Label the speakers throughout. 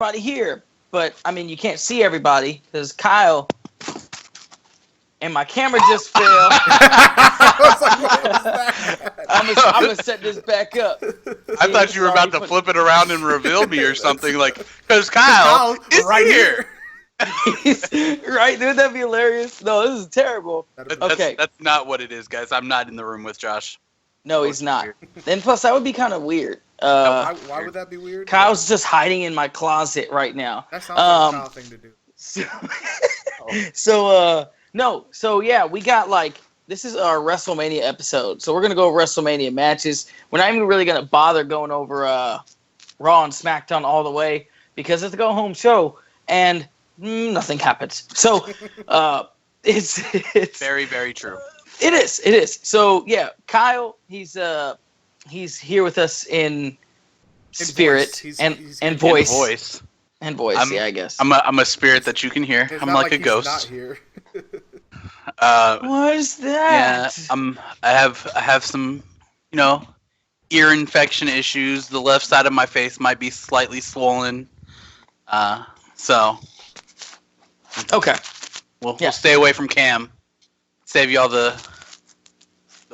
Speaker 1: everybody here, but I mean, you can't see everybody because Kyle and my camera just fell.
Speaker 2: I was like, what was that?
Speaker 1: I'm gonna set this back up.
Speaker 3: I thought you were about to flip it around and reveal me or something, like, because Kyle is
Speaker 2: right here.
Speaker 1: Right, dude, that'd be hilarious. No, this is terrible. Okay,
Speaker 3: that's not what it is, guys. I'm not in the room with Josh.
Speaker 1: no, he's not. And plus, that would be kind of weird.
Speaker 2: Why would that be weird?
Speaker 1: Kyle's just hiding in my closet right now.
Speaker 2: That sounds like a Kyle thing to do.
Speaker 1: So yeah, we got like, this is our WrestleMania episode. So we're going to go over WrestleMania matches. We're not even really going to bother going over Raw and SmackDown all the way because it's a go-home show and nothing happens. So it's
Speaker 3: very, very true.
Speaker 1: It is. So yeah, Kyle, he's here with us in spirit and voice. And voice, I guess.
Speaker 3: I'm a spirit that you can hear.
Speaker 2: It's
Speaker 3: I'm
Speaker 2: not
Speaker 3: like a
Speaker 2: he's
Speaker 3: ghost.
Speaker 2: Not here.
Speaker 1: What is that?
Speaker 3: Yeah, I have some, ear infection issues. The left side of my face might be slightly swollen. So.
Speaker 1: Okay.
Speaker 3: We'll stay away from Cam. Save you all the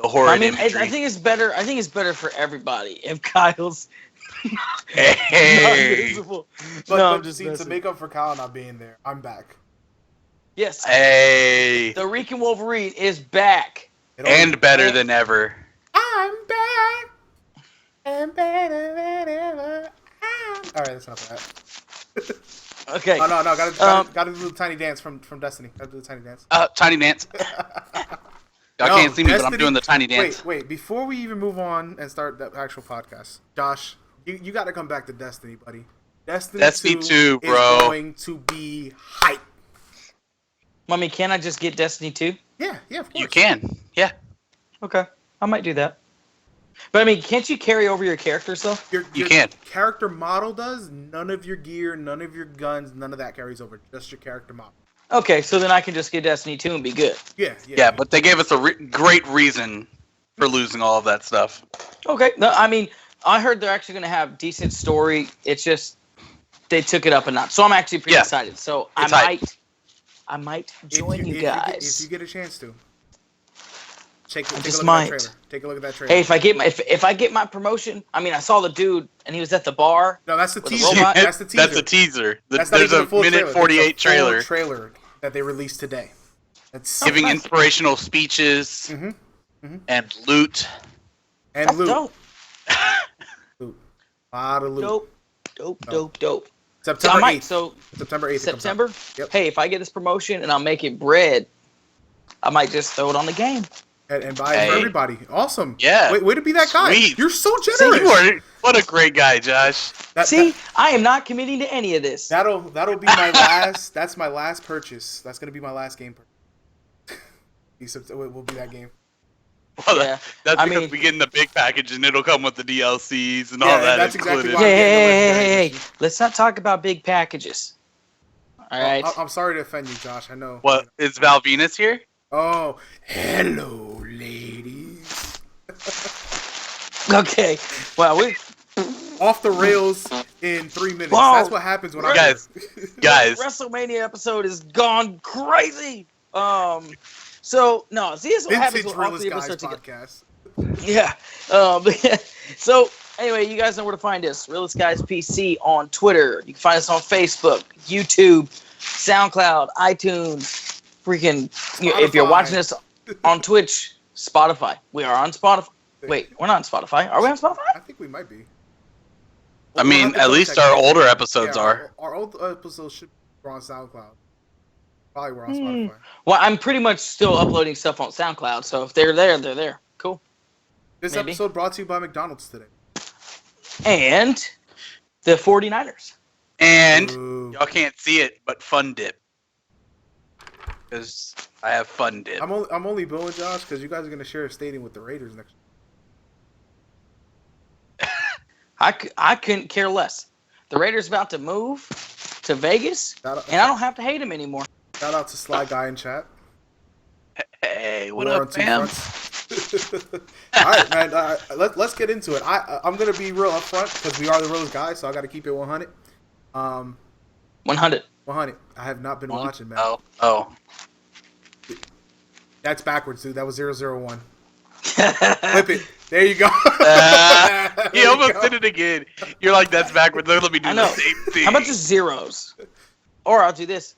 Speaker 3: horrid imagery.
Speaker 1: I think it's better. I think it's better for everybody if Kyle's not visible.
Speaker 2: But to make up for Kyle not being there, I'm back.
Speaker 1: Yes.
Speaker 3: Hey.
Speaker 1: The Rican Wolverine is back.
Speaker 3: And better than ever.
Speaker 2: I'm back. And better than ever. All right, that's enough of that.
Speaker 1: Okay.
Speaker 2: Oh no, gotta do the tiny dance from Destiny. Gotta do the tiny dance.
Speaker 3: Tiny dance. Y'all can't see me, but I'm doing the tiny dance.
Speaker 2: Wait. Before we even move on and start the actual podcast, Josh, you got to come back to Destiny, buddy. Destiny 2
Speaker 3: bro.
Speaker 2: is going to be hype.
Speaker 1: Mommy, can I just get Destiny 2?
Speaker 2: Yeah, of course.
Speaker 3: You can. Yeah.
Speaker 1: Okay. I might do that. But I mean, can't you carry over your characters though?
Speaker 3: You can.
Speaker 2: Character model does. None of your gear, none of your guns, none of that carries over. Just your character model.
Speaker 1: Okay, so then I can just get Destiny 2 and be good.
Speaker 2: Yeah.
Speaker 3: But they gave us a great reason for losing all of that stuff.
Speaker 1: Okay. No, I mean, I heard they're actually going to have decent story. It's just they took it up a notch. So I'm actually pretty excited. So I might join you guys
Speaker 2: if you get a chance to. Take a look at that trailer.
Speaker 1: Hey, if I get my promotion, I mean, I saw the dude and he was at the bar.
Speaker 2: No, that's the teaser.
Speaker 3: That's the teaser. That's a teaser. There's a minute 48 trailer.
Speaker 2: Trailer that they released today. That's
Speaker 3: giving inspirational speeches and loot.
Speaker 2: And
Speaker 1: that's
Speaker 2: loot.
Speaker 1: Dope.
Speaker 2: Loot. A lot of loot.
Speaker 1: Dope.
Speaker 2: September 8th.
Speaker 1: September 8th.
Speaker 2: September? Yep.
Speaker 1: Hey, if I get this promotion and I'll make it bread, I might just throw it on the game.
Speaker 2: And buy it for everybody. Awesome.
Speaker 3: Yeah.
Speaker 2: Way to be that guy.
Speaker 3: Sweet.
Speaker 2: You're so generous.
Speaker 3: What a great guy, Josh.
Speaker 1: I am not committing to any of this.
Speaker 2: That'll be my last. That's my last purchase. That's gonna be my last game purchase. It will be that game.
Speaker 3: Well, that's because we get in the big package and it'll come with the DLCs and all that
Speaker 2: that's
Speaker 3: included.
Speaker 2: Exactly
Speaker 1: hey. Let's not talk about big packages. All right.
Speaker 2: I'm sorry to offend you, Josh. I know.
Speaker 3: What, is Val Venus here?
Speaker 2: Oh, hello, ladies.
Speaker 1: Okay. Well, we
Speaker 2: off the rails in 3 minutes.
Speaker 1: Whoa.
Speaker 2: That's what happens when
Speaker 3: guys.
Speaker 1: WrestleMania episode has gone crazy. So no, see, this is what happens when all three of us are together. Yeah. So anyway, you guys know where to find us. Realest Guys PC on Twitter. You can find us on Facebook, YouTube, SoundCloud, iTunes. Freaking! If you're watching this on Twitch, Spotify. We are on Spotify. Wait, we're not on Spotify. Are we on Spotify?
Speaker 2: I think we might be.
Speaker 3: I mean, at least our older episodes are.
Speaker 2: Our old episodes should be on SoundCloud. Probably we're on Spotify.
Speaker 1: Well, I'm pretty much still uploading stuff on SoundCloud, so if they're there, they're there. Cool.
Speaker 2: This episode brought to you by McDonald's today.
Speaker 1: And the 49ers.
Speaker 3: And y'all can't see it, but Fun Dip. Because I have Fun Dip.
Speaker 2: I'm only booing Josh because you guys are going to share a stadium with the Raiders next year.
Speaker 1: I couldn't care less. The Raiders about to move to Vegas, and I don't have to hate them anymore.
Speaker 2: Shout out to Sly Guy in chat.
Speaker 3: Hey, what up, fam?
Speaker 2: All right, man. Let's get into it. I'm going to be real upfront because we are the Realest Guys, so I got to keep it 100.
Speaker 1: 100.
Speaker 2: 100. I have not been watching, man.
Speaker 3: Oh.
Speaker 2: That's backwards, dude. That was 001. Flip it. There you go.
Speaker 3: You almost did it again. You're like, that's backwards. Let me do the same thing.
Speaker 1: How about just zeros? Or I'll do this.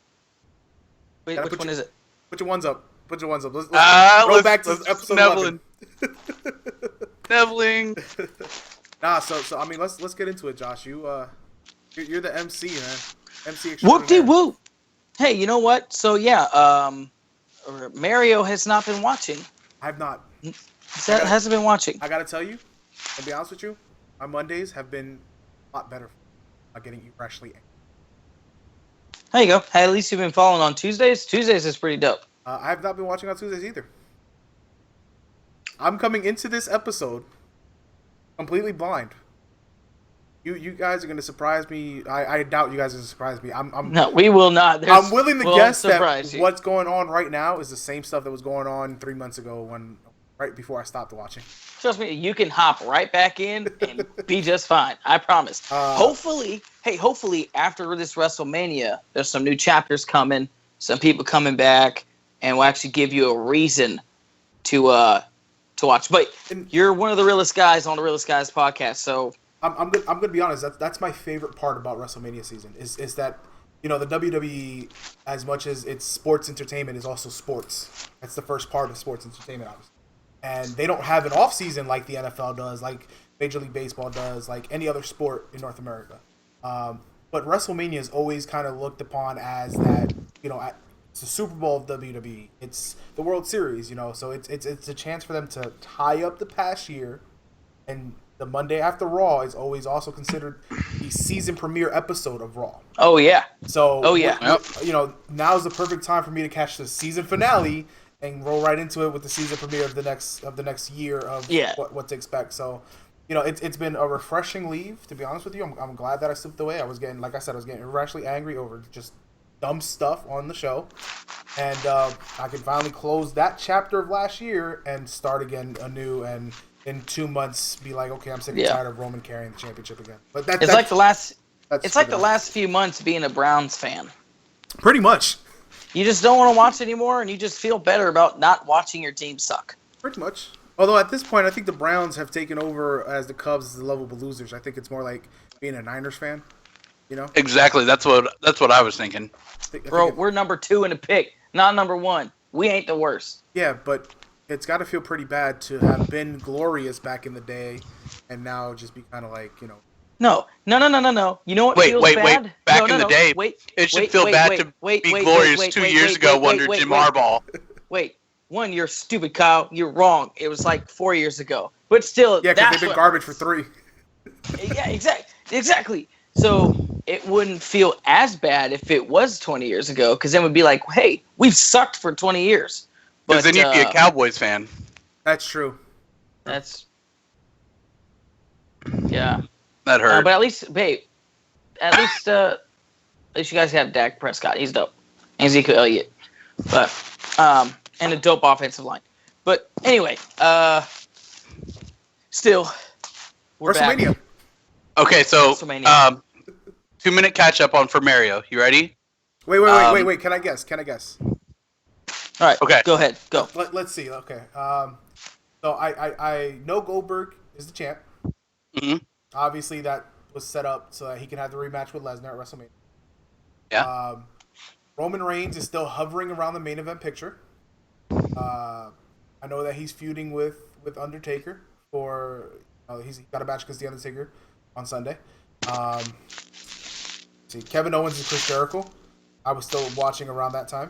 Speaker 1: Wait, which one is it?
Speaker 2: Put your ones up. Let's go back to episode 11.
Speaker 3: Neveling.
Speaker 2: Nah, so I mean, let's get into it, Josh. You're the MC, man. MC extraordinaire.
Speaker 1: Whoop-de-whoop. Hey, you know what? So yeah, Mario has not been watching.
Speaker 2: I have not.
Speaker 1: Hasn't been watching.
Speaker 2: I gotta tell you, to be honest with you, my Mondays have been a lot better for getting irrationally angry.
Speaker 1: There you go. Hey, at least you've been following on Tuesdays. Tuesdays is pretty dope.
Speaker 2: I have not been watching on Tuesdays either. I'm coming into this episode completely blind. You guys are gonna surprise me. I doubt you guys are gonna surprise me.
Speaker 1: No, we will not.
Speaker 2: I'm willing to guess that
Speaker 1: you.
Speaker 2: What's going on right now is the same stuff that was going on 3 months ago right before I stopped watching.
Speaker 1: Trust me, you can hop right back in and be just fine. I promise. Hopefully after this WrestleMania, there's some new chapters coming, some people coming back, and we'll actually give you a reason to watch. But you're one of the realest guys on the Realest Guys podcast, so
Speaker 2: I'm gonna be honest. That's my favorite part about WrestleMania season is that, you know, the WWE, as much as it's sports entertainment, is also sports. That's the first part of sports entertainment, obviously. And they don't have an off season like the NFL does, like Major League Baseball does, like any other sport in North America. But WrestleMania is always kind of looked upon as that, you know, it's the Super Bowl of WWE. It's the World Series, you know. So it's a chance for them to tie up the past year, and the Monday after Raw is always also considered the season premiere episode of Raw.
Speaker 1: Oh yeah.
Speaker 2: So you know, now's the perfect time for me to catch the season finale and roll right into it with the season premiere of the next year of what to expect. So, you know, it's been a refreshing leave, to be honest with you. I'm glad that I slipped away. I was getting irrationally angry over just dumb stuff on the show, and I could finally close that chapter of last year and start again anew, and in 2 months be like, okay, I'm sick and tired of Roman carrying the championship again. But that's like the last few months being a Browns fan. Pretty much.
Speaker 1: You just don't want to watch anymore, and you just feel better about not watching your team suck.
Speaker 2: Pretty much. Although at this point, I think the Browns have taken over as the Cubs as the lovable losers. I think it's more like being a Niners fan. You know?
Speaker 3: Exactly. That's what I was thinking.
Speaker 1: Bro, we're number 2 in the pick, not number 1. We ain't the worst.
Speaker 2: Yeah, but it's got to feel pretty bad to have been glorious back in the day, and now just be kind of like, you know.
Speaker 1: No. You know what feels bad?
Speaker 3: Wait. Back in the day, it should feel bad to be glorious 2 years ago under Jim Harbaugh.
Speaker 1: Wait. One, you're stupid, Kyle. You're wrong. It was like 4 years ago. But still,
Speaker 2: yeah, because they've been garbage for 3.
Speaker 1: Yeah, exactly. So it wouldn't feel as bad if it was 20 years ago, because then we'd be like, hey, we've sucked for 20 years.
Speaker 3: Because then you'd be a Cowboys fan.
Speaker 2: That's true.
Speaker 1: Yeah.
Speaker 2: That hurt.
Speaker 1: But at least you guys have Dak Prescott. He's dope. And Ezekiel Elliott. But, and a dope offensive line. But anyway, still, we're
Speaker 2: WrestleMania.
Speaker 1: back.
Speaker 3: Okay, so 2-minute catch up for Mario. You ready?
Speaker 2: Wait. Can I guess?
Speaker 1: All right.
Speaker 3: Okay.
Speaker 1: Go ahead. Go.
Speaker 2: Let's see. Okay. So I know Goldberg is the champ.
Speaker 3: Mm-hmm.
Speaker 2: Obviously, that was set up so that he can have the rematch with Lesnar at WrestleMania.
Speaker 3: Yeah.
Speaker 2: Roman Reigns is still hovering around the main event picture. I know that he's feuding with Undertaker for. He's got a match against the Undertaker on Sunday. See, Kevin Owens and Chris Jericho. I was still watching around that time.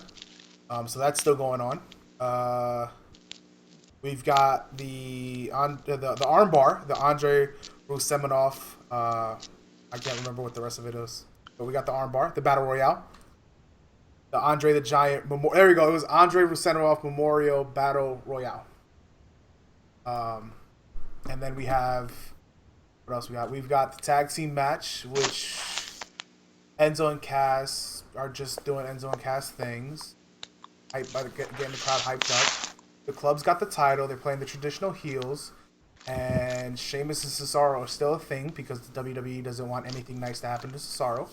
Speaker 2: So that's still going on. We've got the armbar, the Andre Rusemanov. I can't remember what the rest of it is, but we got the armbar, the Battle Royale, the Andre the Giant. There we go. It was Andre Rusemanov Memorial Battle Royale. And then we have what else we got? We've got the tag team match, which Enzo and Cass are just doing Enzo and Cass things. Getting the crowd hyped up. The club's got the title. They're playing the traditional heels. And Sheamus and Cesaro are still a thing because the WWE doesn't want anything nice to happen to Cesaro.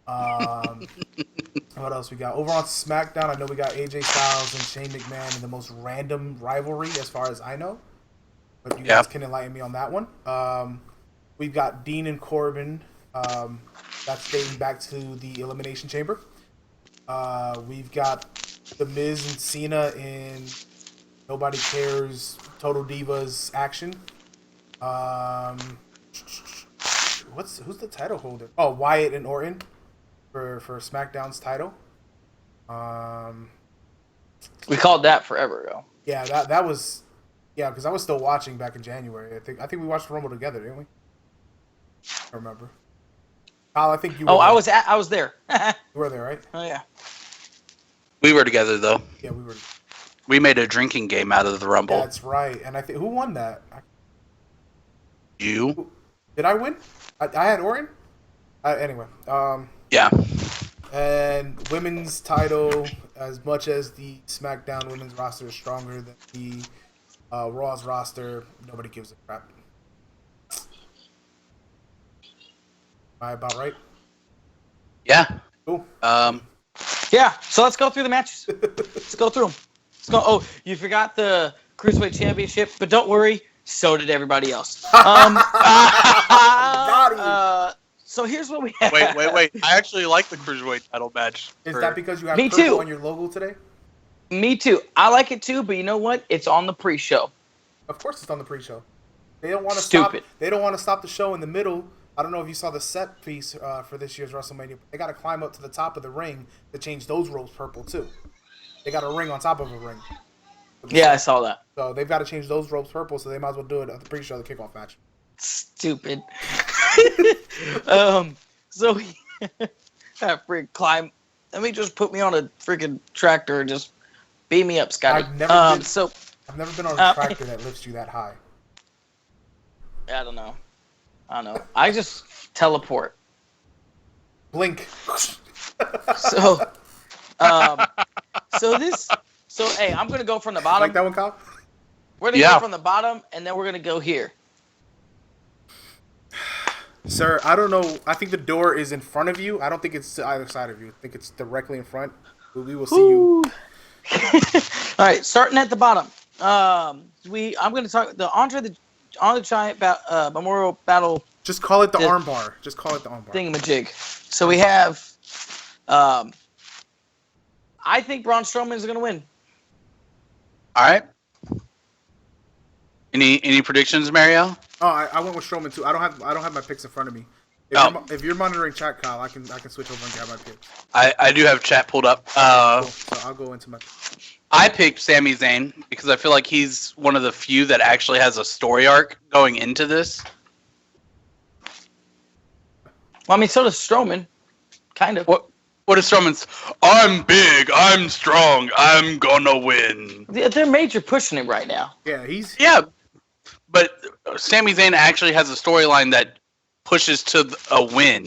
Speaker 2: What else we got? Over on SmackDown, I know we got AJ Styles and Shane McMahon in the most random rivalry as far as I know. But you guys can enlighten me on that one. We've got Dean and Corbin. That's dating back to the Elimination Chamber. We've got The Miz and Cena in Nobody Cares Total Divas action. Who's the title holder? Oh, Wyatt and Orton for SmackDown's title.
Speaker 1: We called that forever ago.
Speaker 2: Yeah, that was because I was still watching back in January. I think we watched Rumble together, didn't we? I remember. Kyle, I think you were there.
Speaker 1: I was there.
Speaker 2: You were there, right?
Speaker 1: Oh yeah.
Speaker 3: We were together though.
Speaker 2: Yeah, we were.
Speaker 3: We made a drinking game out of the Rumble.
Speaker 2: That's right. And I think who won that?
Speaker 3: You?
Speaker 2: Did I win? I had Orton. Anyway.
Speaker 3: Yeah.
Speaker 2: And women's title, as much as the SmackDown women's roster is stronger than the Raw's roster, nobody gives a crap. Am I about right?
Speaker 3: Yeah.
Speaker 2: Cool.
Speaker 1: Yeah. So let's go through the matches. Let's go through them. Let's go. Oh, you forgot the Cruiserweight Championship, but don't worry. So did everybody else. So here's what we have.
Speaker 3: Wait. I actually like the Cruiserweight title match.
Speaker 2: Is that because you have
Speaker 1: Me
Speaker 2: purple
Speaker 1: too.
Speaker 2: on your logo today?
Speaker 1: Me too. I like it too, but you know what? It's on the pre-show.
Speaker 2: Of course it's on the pre-show. They don't want to
Speaker 1: Stupid.
Speaker 2: stop. They don't want to stop the show in the middle. I don't know if you saw the set piece for this year's WrestleMania. They got to climb up to the top of the ring to change those ropes purple too. They got a ring on top of a ring.
Speaker 1: Yeah, I saw that.
Speaker 2: So they've got to change those ropes purple, so they might as well do it at the pre-show, the kickoff match.
Speaker 1: Stupid. So we freaking climb. Let me just put me on a freaking tractor and just beat me up, Scotty.
Speaker 2: I've never been on a tractor that lifts you that high.
Speaker 1: I don't know. I just teleport.
Speaker 2: Blink.
Speaker 1: So hey, I'm gonna go from the bottom.
Speaker 2: Like that one, Kyle?
Speaker 1: We're gonna go from the bottom, and then we're gonna go here.
Speaker 2: Sir, I don't know. I think the door is in front of you. I don't think it's to either side of you. I think it's directly in front. We will see you.
Speaker 1: All right, starting at the bottom. I'm gonna talk the Andre the Giant Memorial Battle.
Speaker 2: Just call it the armbar. Just call it the armbar.
Speaker 1: Thingamajig. So we have. I think Braun Strowman is gonna win.
Speaker 3: All right. Any predictions, Mario?
Speaker 2: Oh, I went with Strowman too. I don't have my picks in front of me. If you're monitoring chat, Kyle, I can switch over and grab my picks.
Speaker 3: I do have chat pulled up.
Speaker 2: Cool. So I'll go into my.
Speaker 3: I picked Sami Zayn because I feel like he's one of the few that actually has a story arc going into this.
Speaker 1: Well, I mean, so does Strowman, kind of.
Speaker 3: What is Strowman's? I'm big, I'm strong, I'm gonna win.
Speaker 1: They're major pushing him right now.
Speaker 2: Yeah,
Speaker 3: but Sami Zayn actually has a storyline that pushes to a win.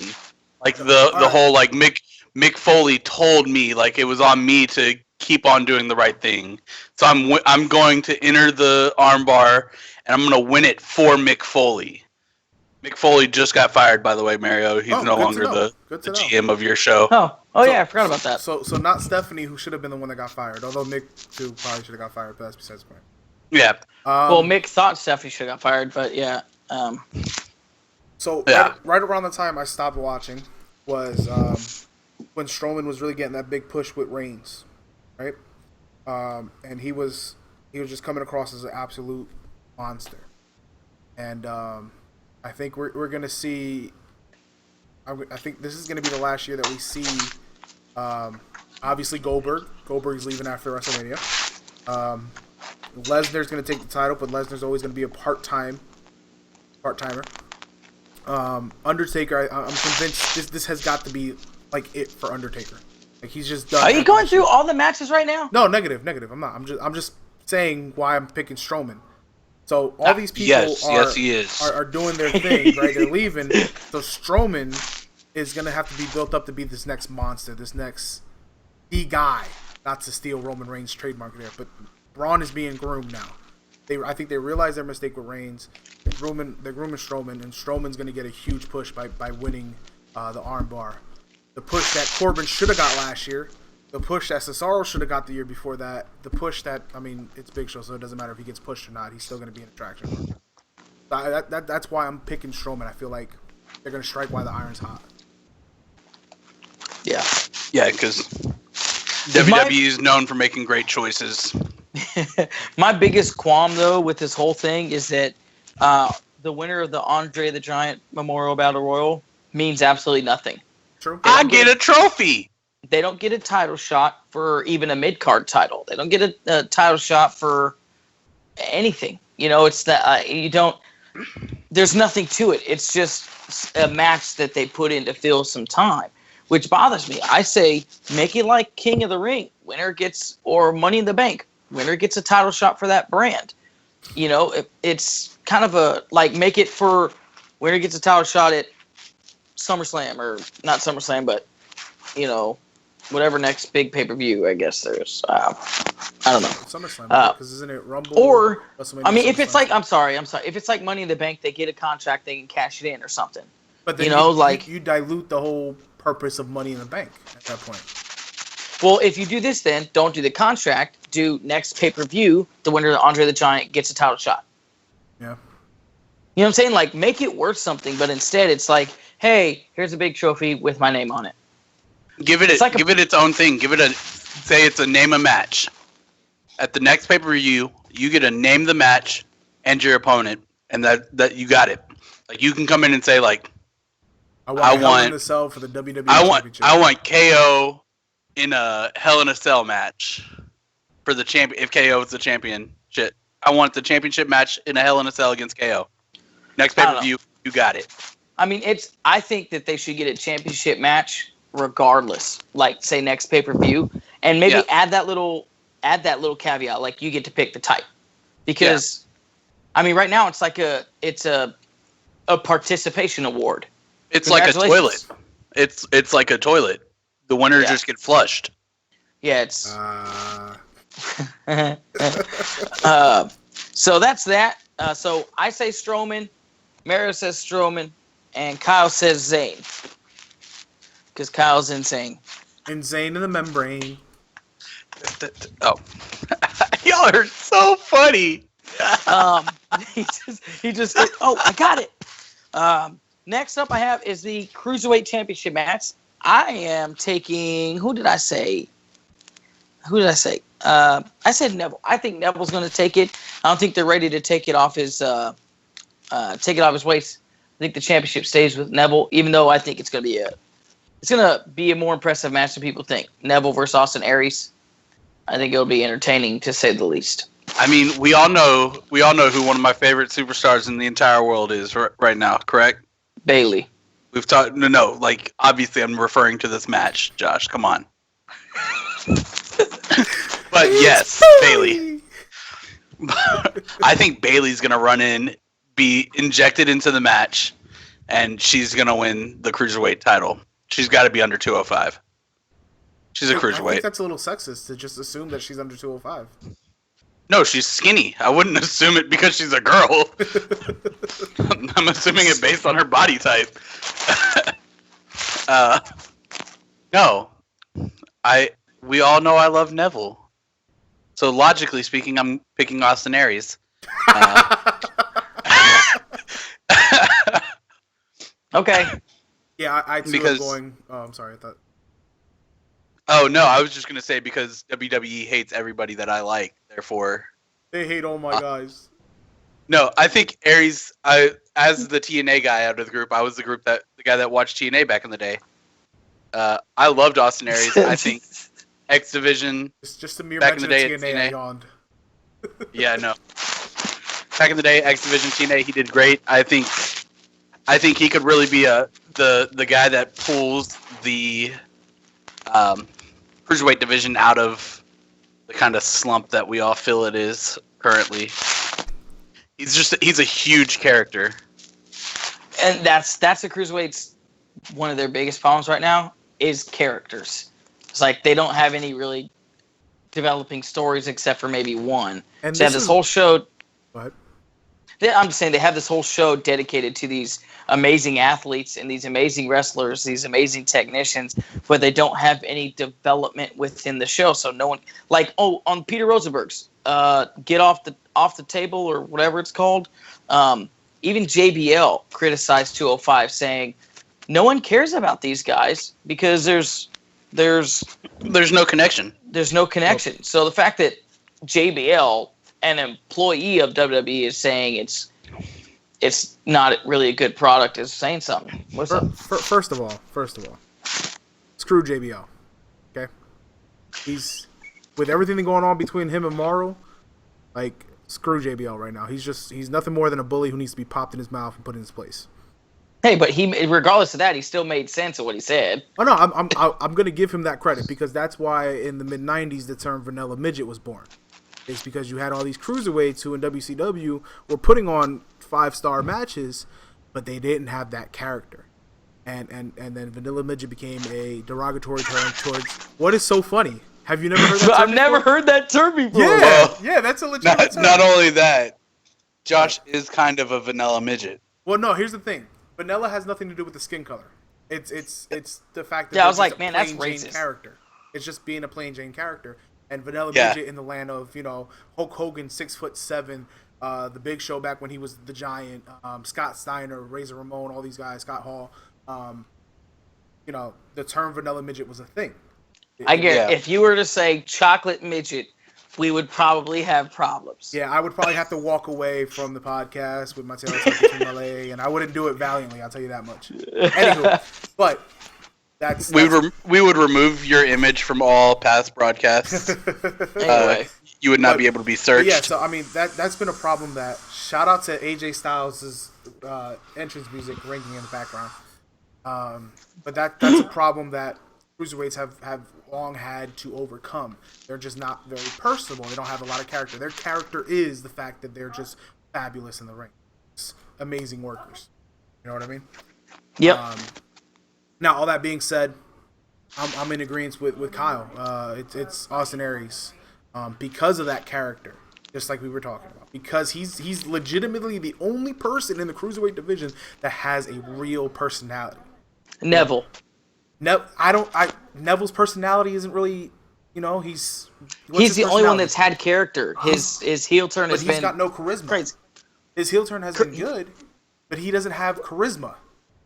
Speaker 3: Like the whole like Mick Foley told me like it was on me to keep on doing the right thing. So I'm going to enter the armbar and I'm going to win it for Mick Foley. Mick Foley just got fired, by the way, Mario. He's no longer the GM of your show.
Speaker 1: Oh yeah, I forgot about that.
Speaker 2: So not Stephanie, who should have been the one that got fired. Although Mick too probably should have got fired, but that's besides the point.
Speaker 3: Yeah.
Speaker 1: Well, Mick thought Stephanie should have got fired, but yeah.
Speaker 2: So right around the time I stopped watching was when Strowman was really getting that big push with Reigns, right? And he was just coming across as an absolute monster. And I think we're gonna see. I think this is gonna be the last year that we see. Obviously Goldberg. Goldberg's leaving after WrestleMania. Lesnar's gonna take the title, but Lesnar's always gonna be a part-timer. Undertaker, I'm convinced this has got to be like it for Undertaker. Like he's just done.
Speaker 1: Are you going through all the matches right now?
Speaker 2: No, negative. I'm not. I'm just saying why I'm picking Strowman. So all these people are doing their thing, right? They're leaving. So Strowman is gonna have to be built up to be this next monster, the guy. Not to steal Roman Reigns' trademark there, but Braun is being groomed now. I think they realize their mistake with Reigns. They're grooming Strowman, and Strowman's going to get a huge push by winning the armbar. the push that Corbin should have got last year, the push that Cesaro should have got the year before that, the push that, I mean, it's Big Show, so it doesn't matter if he gets pushed or not. He's still going to be an attraction. That's why I'm picking Strowman. I feel like they're going to strike while the iron's hot.
Speaker 1: Yeah.
Speaker 3: Yeah, because WWE is known for making great choices.
Speaker 1: My biggest qualm, though, with this whole thing is that the winner of the Andre the Giant Memorial Battle Royal means absolutely nothing.
Speaker 2: True.
Speaker 3: I get a trophy.
Speaker 1: They don't get a title shot for even a mid-card title. They don't get a title shot for anything. You know, it's that you don't. There's nothing to it. It's just a match that they put in to fill some time, which bothers me. I say make it like King of the Ring. Winner gets, or Money in the Bank. Winner gets a title shot for that brand. You know, it's kind of a, like, make it for winner gets a title shot at SummerSlam, or not SummerSlam, but, you know, whatever next big pay-per-view, I guess there's. I don't know.
Speaker 2: SummerSlam, because isn't it Rumble?
Speaker 1: Or, I mean, if it's
Speaker 2: SummerSlam?
Speaker 1: like, I'm sorry. If it's like Money in the Bank, they get a contract, they can cash it in or something.
Speaker 2: But then
Speaker 1: you know, like,
Speaker 2: you dilute the whole purpose of Money in the Bank at that point.
Speaker 1: Well, if you do this, then don't do the contract. Do next pay-per-view, the winner of Andre the Giant gets a title shot.
Speaker 2: Yeah.
Speaker 1: You know what I'm saying? Like, make it worth something, but instead it's like, hey, here's a big trophy with my name on it.
Speaker 3: Give it its own thing. Say it's a name a match. At the next pay-per-view, you get to name the match and your opponent, and that you got it. Like, you can come in and say, like,
Speaker 2: I want to sell for the WWE Championship.
Speaker 3: I want KO in a Hell in a Cell match for the champion. If KO is the champion, shit, I want the championship match in a Hell in a Cell against KO. Next pay-per-view, you got it.
Speaker 1: I mean, I think that they should get a championship match regardless. Like, say next pay-per-view, and maybe add that little caveat, like you get to pick the type, because I mean, right now it's like a participation award.
Speaker 3: It's like a toilet. It's like a toilet. The winners just get flushed.
Speaker 1: Yeah, it's. So that's that. So I say Strowman, Mario says Strowman, and Kyle says Zayn. Because Kyle's insane.
Speaker 2: Insane in the membrane.
Speaker 3: Oh. Y'all are so funny.
Speaker 1: He just I got it. Next up I have is the Cruiserweight Championship match. I am taking, who did I say? I said Neville. I think Neville's going to take it. I don't think they're ready to take it off his waist. I think the championship stays with Neville, even though I think it's going to be a more impressive match than people think. Neville versus Austin Aries. I think it'll be entertaining, to say the least.
Speaker 3: I mean, we all know who one of my favorite superstars in the entire world is right now, correct?
Speaker 1: Bayley.
Speaker 3: We've talked. No. Like, obviously, I'm referring to this match. Josh, come on. But yes, Bayley. I think Bayley's gonna run in, be injected into the match, and she's gonna win the cruiserweight title. She's got to be under 205. She's a cruiserweight.
Speaker 2: I think that's a little sexist to just assume that she's under 205.
Speaker 3: No, she's skinny. I wouldn't assume it because she's a girl. I'm assuming it based on her body type. No. We all know I love Neville. So logically speaking, I'm picking Austin Aries.
Speaker 1: Okay.
Speaker 2: Yeah, I too am going. Oh, I'm sorry. I thought.
Speaker 3: Oh no, I was just gonna say because WWE hates everybody that I like. Therefore,
Speaker 2: they hate all my guys.
Speaker 3: No, I think Aries. As the TNA guy out of the group, I was the guy that watched TNA back in the day. I loved Austin Aries. I think X Division.
Speaker 2: It's just a mere
Speaker 3: back in the
Speaker 2: mention
Speaker 3: day
Speaker 2: of TNA.
Speaker 3: at TNA. Yeah, no. Back in the day, X Division TNA, he did great. I think he could really be the guy that pulls the cruiserweight division out of the kind of slump that we all feel it is currently. He's a huge character,
Speaker 1: and that's the cruiserweights. One of their biggest problems right now is characters. It's like they don't have any really developing stories except for maybe one.
Speaker 2: And
Speaker 1: so this whole show.
Speaker 2: What?
Speaker 1: I'm just saying they have this whole show dedicated to these amazing athletes and these amazing wrestlers, these amazing technicians, but they don't have any development within the show. So no one, like, on Peter Rosenberg's Get Off the Table or whatever it's called, even JBL criticized 205, saying no one cares about these guys because there's
Speaker 3: no connection.
Speaker 1: There's no connection. Oh. So the fact that JBL, an employee of WWE, is saying it's not really a good product is saying something. What's up?
Speaker 2: First of all, screw JBL. Okay, he's with everything going on between him and Morrow. Like, screw JBL right now. He's nothing more than a bully who needs to be popped in his mouth and put in his place.
Speaker 1: Hey, but regardless of that, he still made sense of what he said.
Speaker 2: Oh no, I'm gonna give him that credit because that's why in the mid '90s the term vanilla midget was born. It's because you had all these cruiserweights who in WCW were putting on 5-star matches, but they didn't have that character. And then vanilla midget became a derogatory term towards what is so funny. Have you never heard that term
Speaker 1: I've never heard that term before.
Speaker 2: Yeah, that's a legitimate term.
Speaker 3: Not only that, Josh is kind of a vanilla midget.
Speaker 2: Well, no, here's the thing. Vanilla has nothing to do with the skin color. It's the fact that
Speaker 1: I was like, man, that's racist.
Speaker 2: Character. It's just being a plain Jane character. And vanilla midget in the land of, Hulk Hogan, 6'7", the Big Show back when he was the Giant, Scott Steiner, Razor Ramon, all these guys, Scott Hall. The term vanilla midget was a thing.
Speaker 1: I get if you were to say chocolate midget, we would probably have problems.
Speaker 2: Yeah, I would probably have to walk away from the podcast with my tail tucked between my leg, and I wouldn't do it valiantly. I'll tell you that much. Anywho, but that's
Speaker 3: we would remove your image from all past broadcasts.
Speaker 1: Anyway,
Speaker 3: you would not be able to be searched.
Speaker 2: Yeah, so I mean that's been a problem. That shout out to AJ Styles' entrance music ringing in the background. But that's a problem that cruiserweights have long had to overcome. They're just not very personable. They don't have a lot of character. Their character is the fact that they're just fabulous in the ring. It's amazing workers. You know what I mean?
Speaker 1: Yep.
Speaker 2: Now, all that being said, I'm in agreement with Kyle. It's Austin Aries because of that character, just like we were talking about. Because he's legitimately the only person in the cruiserweight division that has a real personality.
Speaker 1: Neville.
Speaker 2: Neville's personality isn't really, he's
Speaker 1: the only one that's had character. His heel turn has been.
Speaker 2: But he's got no charisma.
Speaker 1: Crazy.
Speaker 2: His heel turn has been good, but he doesn't have charisma.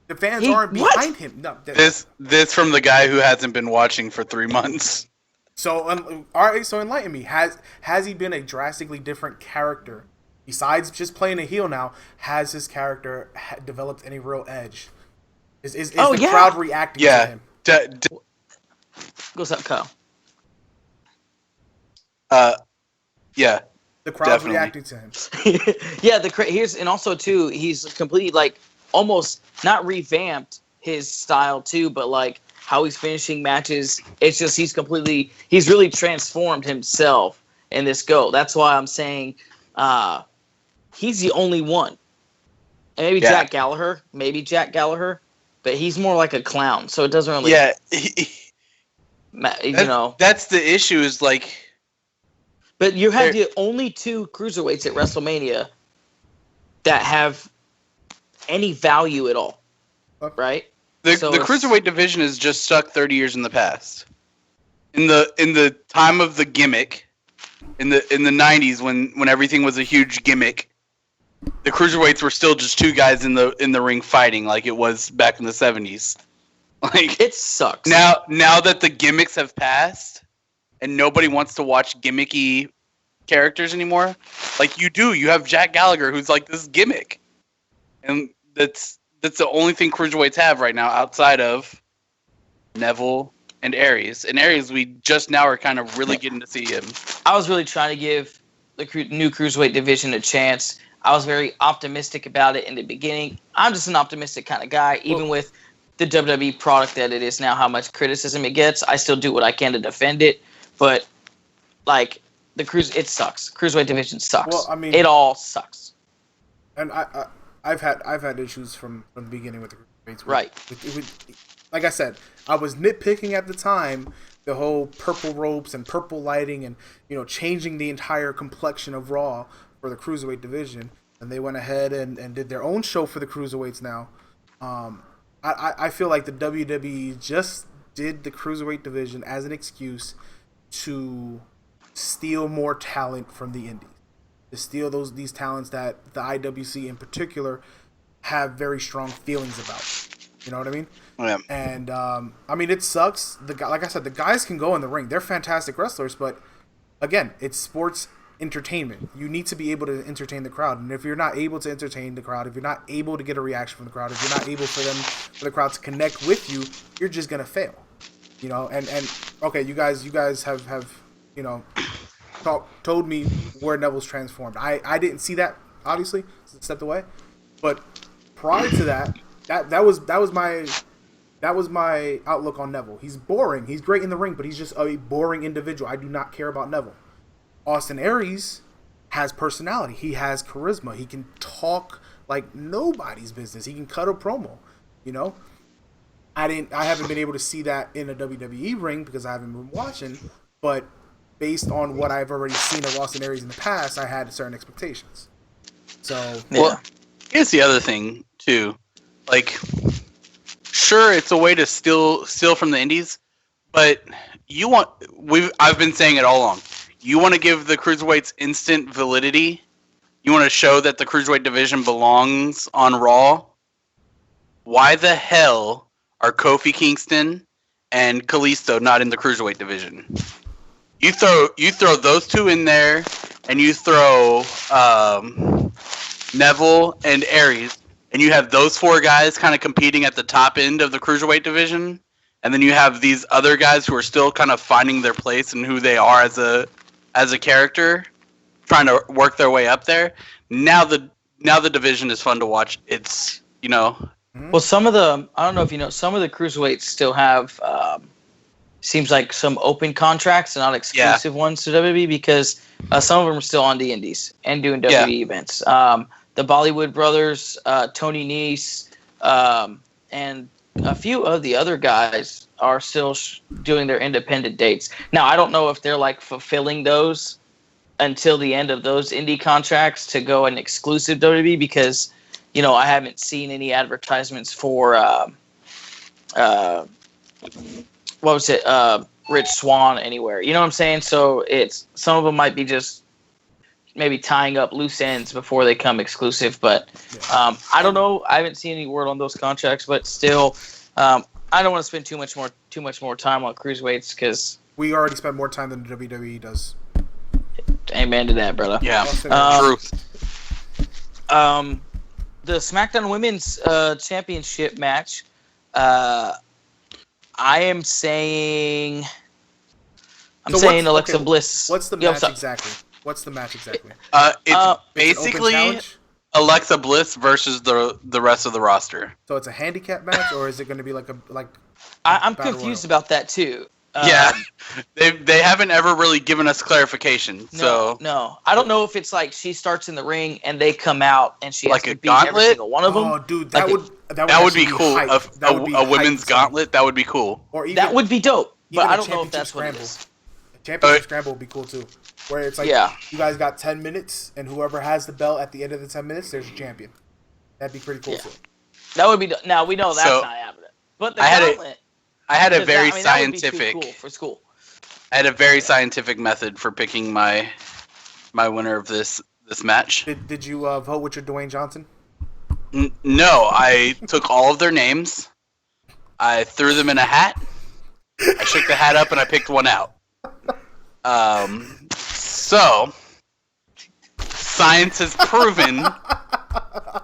Speaker 2: The fans aren't behind him. No,
Speaker 3: this from the guy who hasn't been watching for 3 months.
Speaker 2: So, all right. So enlighten me. Has he been a drastically different character besides just playing a heel? Now, has his character developed any real edge? Is the crowd reacting to him?
Speaker 1: What's up, Kyle?
Speaker 3: Yeah.
Speaker 2: The crowd's reacting to him.
Speaker 1: Yeah, and also too, he's completely almost not revamped his style too, but how he's finishing matches. It's just he's really transformed himself in this go. That's why I'm saying he's the only one. And maybe Jack Gallagher, but he's more like a clown, so it doesn't really.
Speaker 3: Yeah, that's the issue. Is
Speaker 1: but you have the only 2 cruiserweights at WrestleMania that have any value at all, right?
Speaker 3: The cruiserweight division is just stuck 30 years in the past. In the time of the gimmick, in the 90s when everything was a huge gimmick. The cruiserweights were still just 2 guys in the ring fighting like it was back in the 70s.
Speaker 1: It sucks.
Speaker 3: Now that the gimmicks have passed and nobody wants to watch gimmicky characters anymore, you have Jack Gallagher who's this gimmick. And that's the only thing cruiserweights have right now outside of Neville and Aries. And Aries, we just now are kind of really getting to see him.
Speaker 1: I was really trying to give the new cruiserweight division a chance. I was very optimistic about it in the beginning. I'm just an optimistic kind of guy, even with the WWE product that it is now, how much criticism it gets. I still do what I can to defend it, but it sucks. Cruiserweight division sucks.
Speaker 2: Well, I mean,
Speaker 1: it all sucks.
Speaker 2: And I've had issues from the beginning with the cruiserweights.
Speaker 1: Right.
Speaker 2: Like I said, I was nitpicking at the time. The whole purple ropes and purple lighting and changing the entire complexion of Raw for the cruiserweight division. and they went ahead and did their own show for the cruiserweights now. I feel like the WWE just did the cruiserweight division as an excuse to steal more talent from the indies, to steal these talents that the IWC in particular have very strong feelings about. You know what I mean?
Speaker 3: Yeah.
Speaker 2: And I mean, it sucks. Like I said, the guys can go in the ring. They're fantastic wrestlers, but again, it's sports entertainment. You need to be able to entertain the crowd, and if you're not able to entertain the crowd, if you're not able to get a reaction from the crowd, if you're not able for the crowd to connect with you, you're just gonna fail. You know, and okay, you guys have you know told me where Neville's transformed. I didn't see that, obviously, stepped away, but prior to that, that was my outlook on Neville. He's boring. He's great in the ring, but he's just a boring individual. I do not care about Neville. Austin Aries has personality. He has charisma. He can talk like nobody's business. He can cut a promo. You know, I haven't been able to see that in a WWE ring because I haven't been watching. But based on what I've already seen of Austin Aries in the past, I had certain expectations. So,
Speaker 3: well, here's the other thing too. Like, sure, it's a way to steal from the indies, but I've been saying it all along. You want to give the cruiserweights instant validity. You want to show that the cruiserweight division belongs on Raw. Why the hell are Kofi Kingston and Kalisto not in the cruiserweight division? You throw those two in there, and you throw Neville and Aries, and you have those four guys kind of competing at the top end of the cruiserweight division, and then you have these other guys who are still kind of finding their place and who they are as a character, trying to work their way up there. Now the division is fun to watch. It's, you know.
Speaker 1: Well, I don't know if you know, some of the cruiserweights still have, seems like some open contracts and not exclusive ones to WWE, because some of them are still on the indies and doing WWE events. The Bollywood brothers, Tony Nese, and a few of the other guys are still doing their independent dates. Now, I don't know if they're like fulfilling those until the end of those indie contracts to go an exclusive WWE, because, you know, I haven't seen any advertisements for what was it? Rich Swann anywhere. You know what I'm saying? So it's, some of them might be just maybe tying up loose ends before they come exclusive, but I don't know. I haven't seen any word on those contracts, but still, I don't want to spend too much more time on cruiserweights, because
Speaker 2: we already spend more time than the WWE does.
Speaker 1: Amen to that, brother.
Speaker 3: Yeah, truth.
Speaker 1: The SmackDown Women's Championship match. I am saying. I'm saying Alexa Bliss.
Speaker 2: What's the match exactly? What's the match exactly?
Speaker 3: It's basically Alexa Bliss versus the rest of the roster.
Speaker 2: So it's a handicap match, or is it going to be like
Speaker 1: I'm confused about that too.
Speaker 3: Yeah, they haven't ever really given us clarification.
Speaker 1: No, I don't know if it's like she starts in the ring and they come out and she
Speaker 3: like
Speaker 1: has to
Speaker 3: a
Speaker 1: beat
Speaker 3: gauntlet?
Speaker 1: every single one of them.
Speaker 2: Oh, dude,
Speaker 3: that would be cool. A women's gauntlet, that would be cool.
Speaker 2: Or even,
Speaker 1: that would be dope, but I don't know if that's what it is.
Speaker 2: A championship scramble would be cool too, where it's like you guys got 10 minutes, and whoever has the belt at the end of the 10 minutes, there's your champion. That'd be pretty cool too.
Speaker 1: That would be. Now we know that's not happening, but the gauntlet.
Speaker 3: I had a very scientific.
Speaker 1: That would be too cool for school.
Speaker 3: I had a very scientific method for picking my winner of this match.
Speaker 2: Did you vote with your Dwayne Johnson?
Speaker 3: No, I took all of their names. I threw them in a hat. I shook the hat up and I picked one out. So science has proven.
Speaker 2: I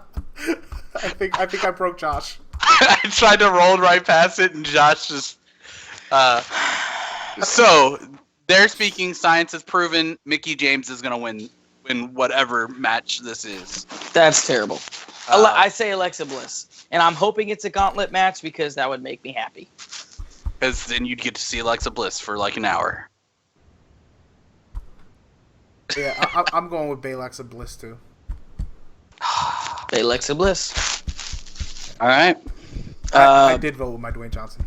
Speaker 2: think I broke Josh.
Speaker 3: I tried to roll right past it, and Josh just. So they're speaking. Science has proven Mickie James is gonna win whatever match this is.
Speaker 1: That's terrible. I say Alexa Bliss, and I'm hoping it's a gauntlet match because that would make me happy.
Speaker 3: Because then you'd get to see Alexa Bliss for like an hour.
Speaker 2: Yeah, I'm going with Alexa Bliss too.
Speaker 1: Alexa Bliss.
Speaker 3: All right.
Speaker 2: I did vote with my Dwayne Johnson.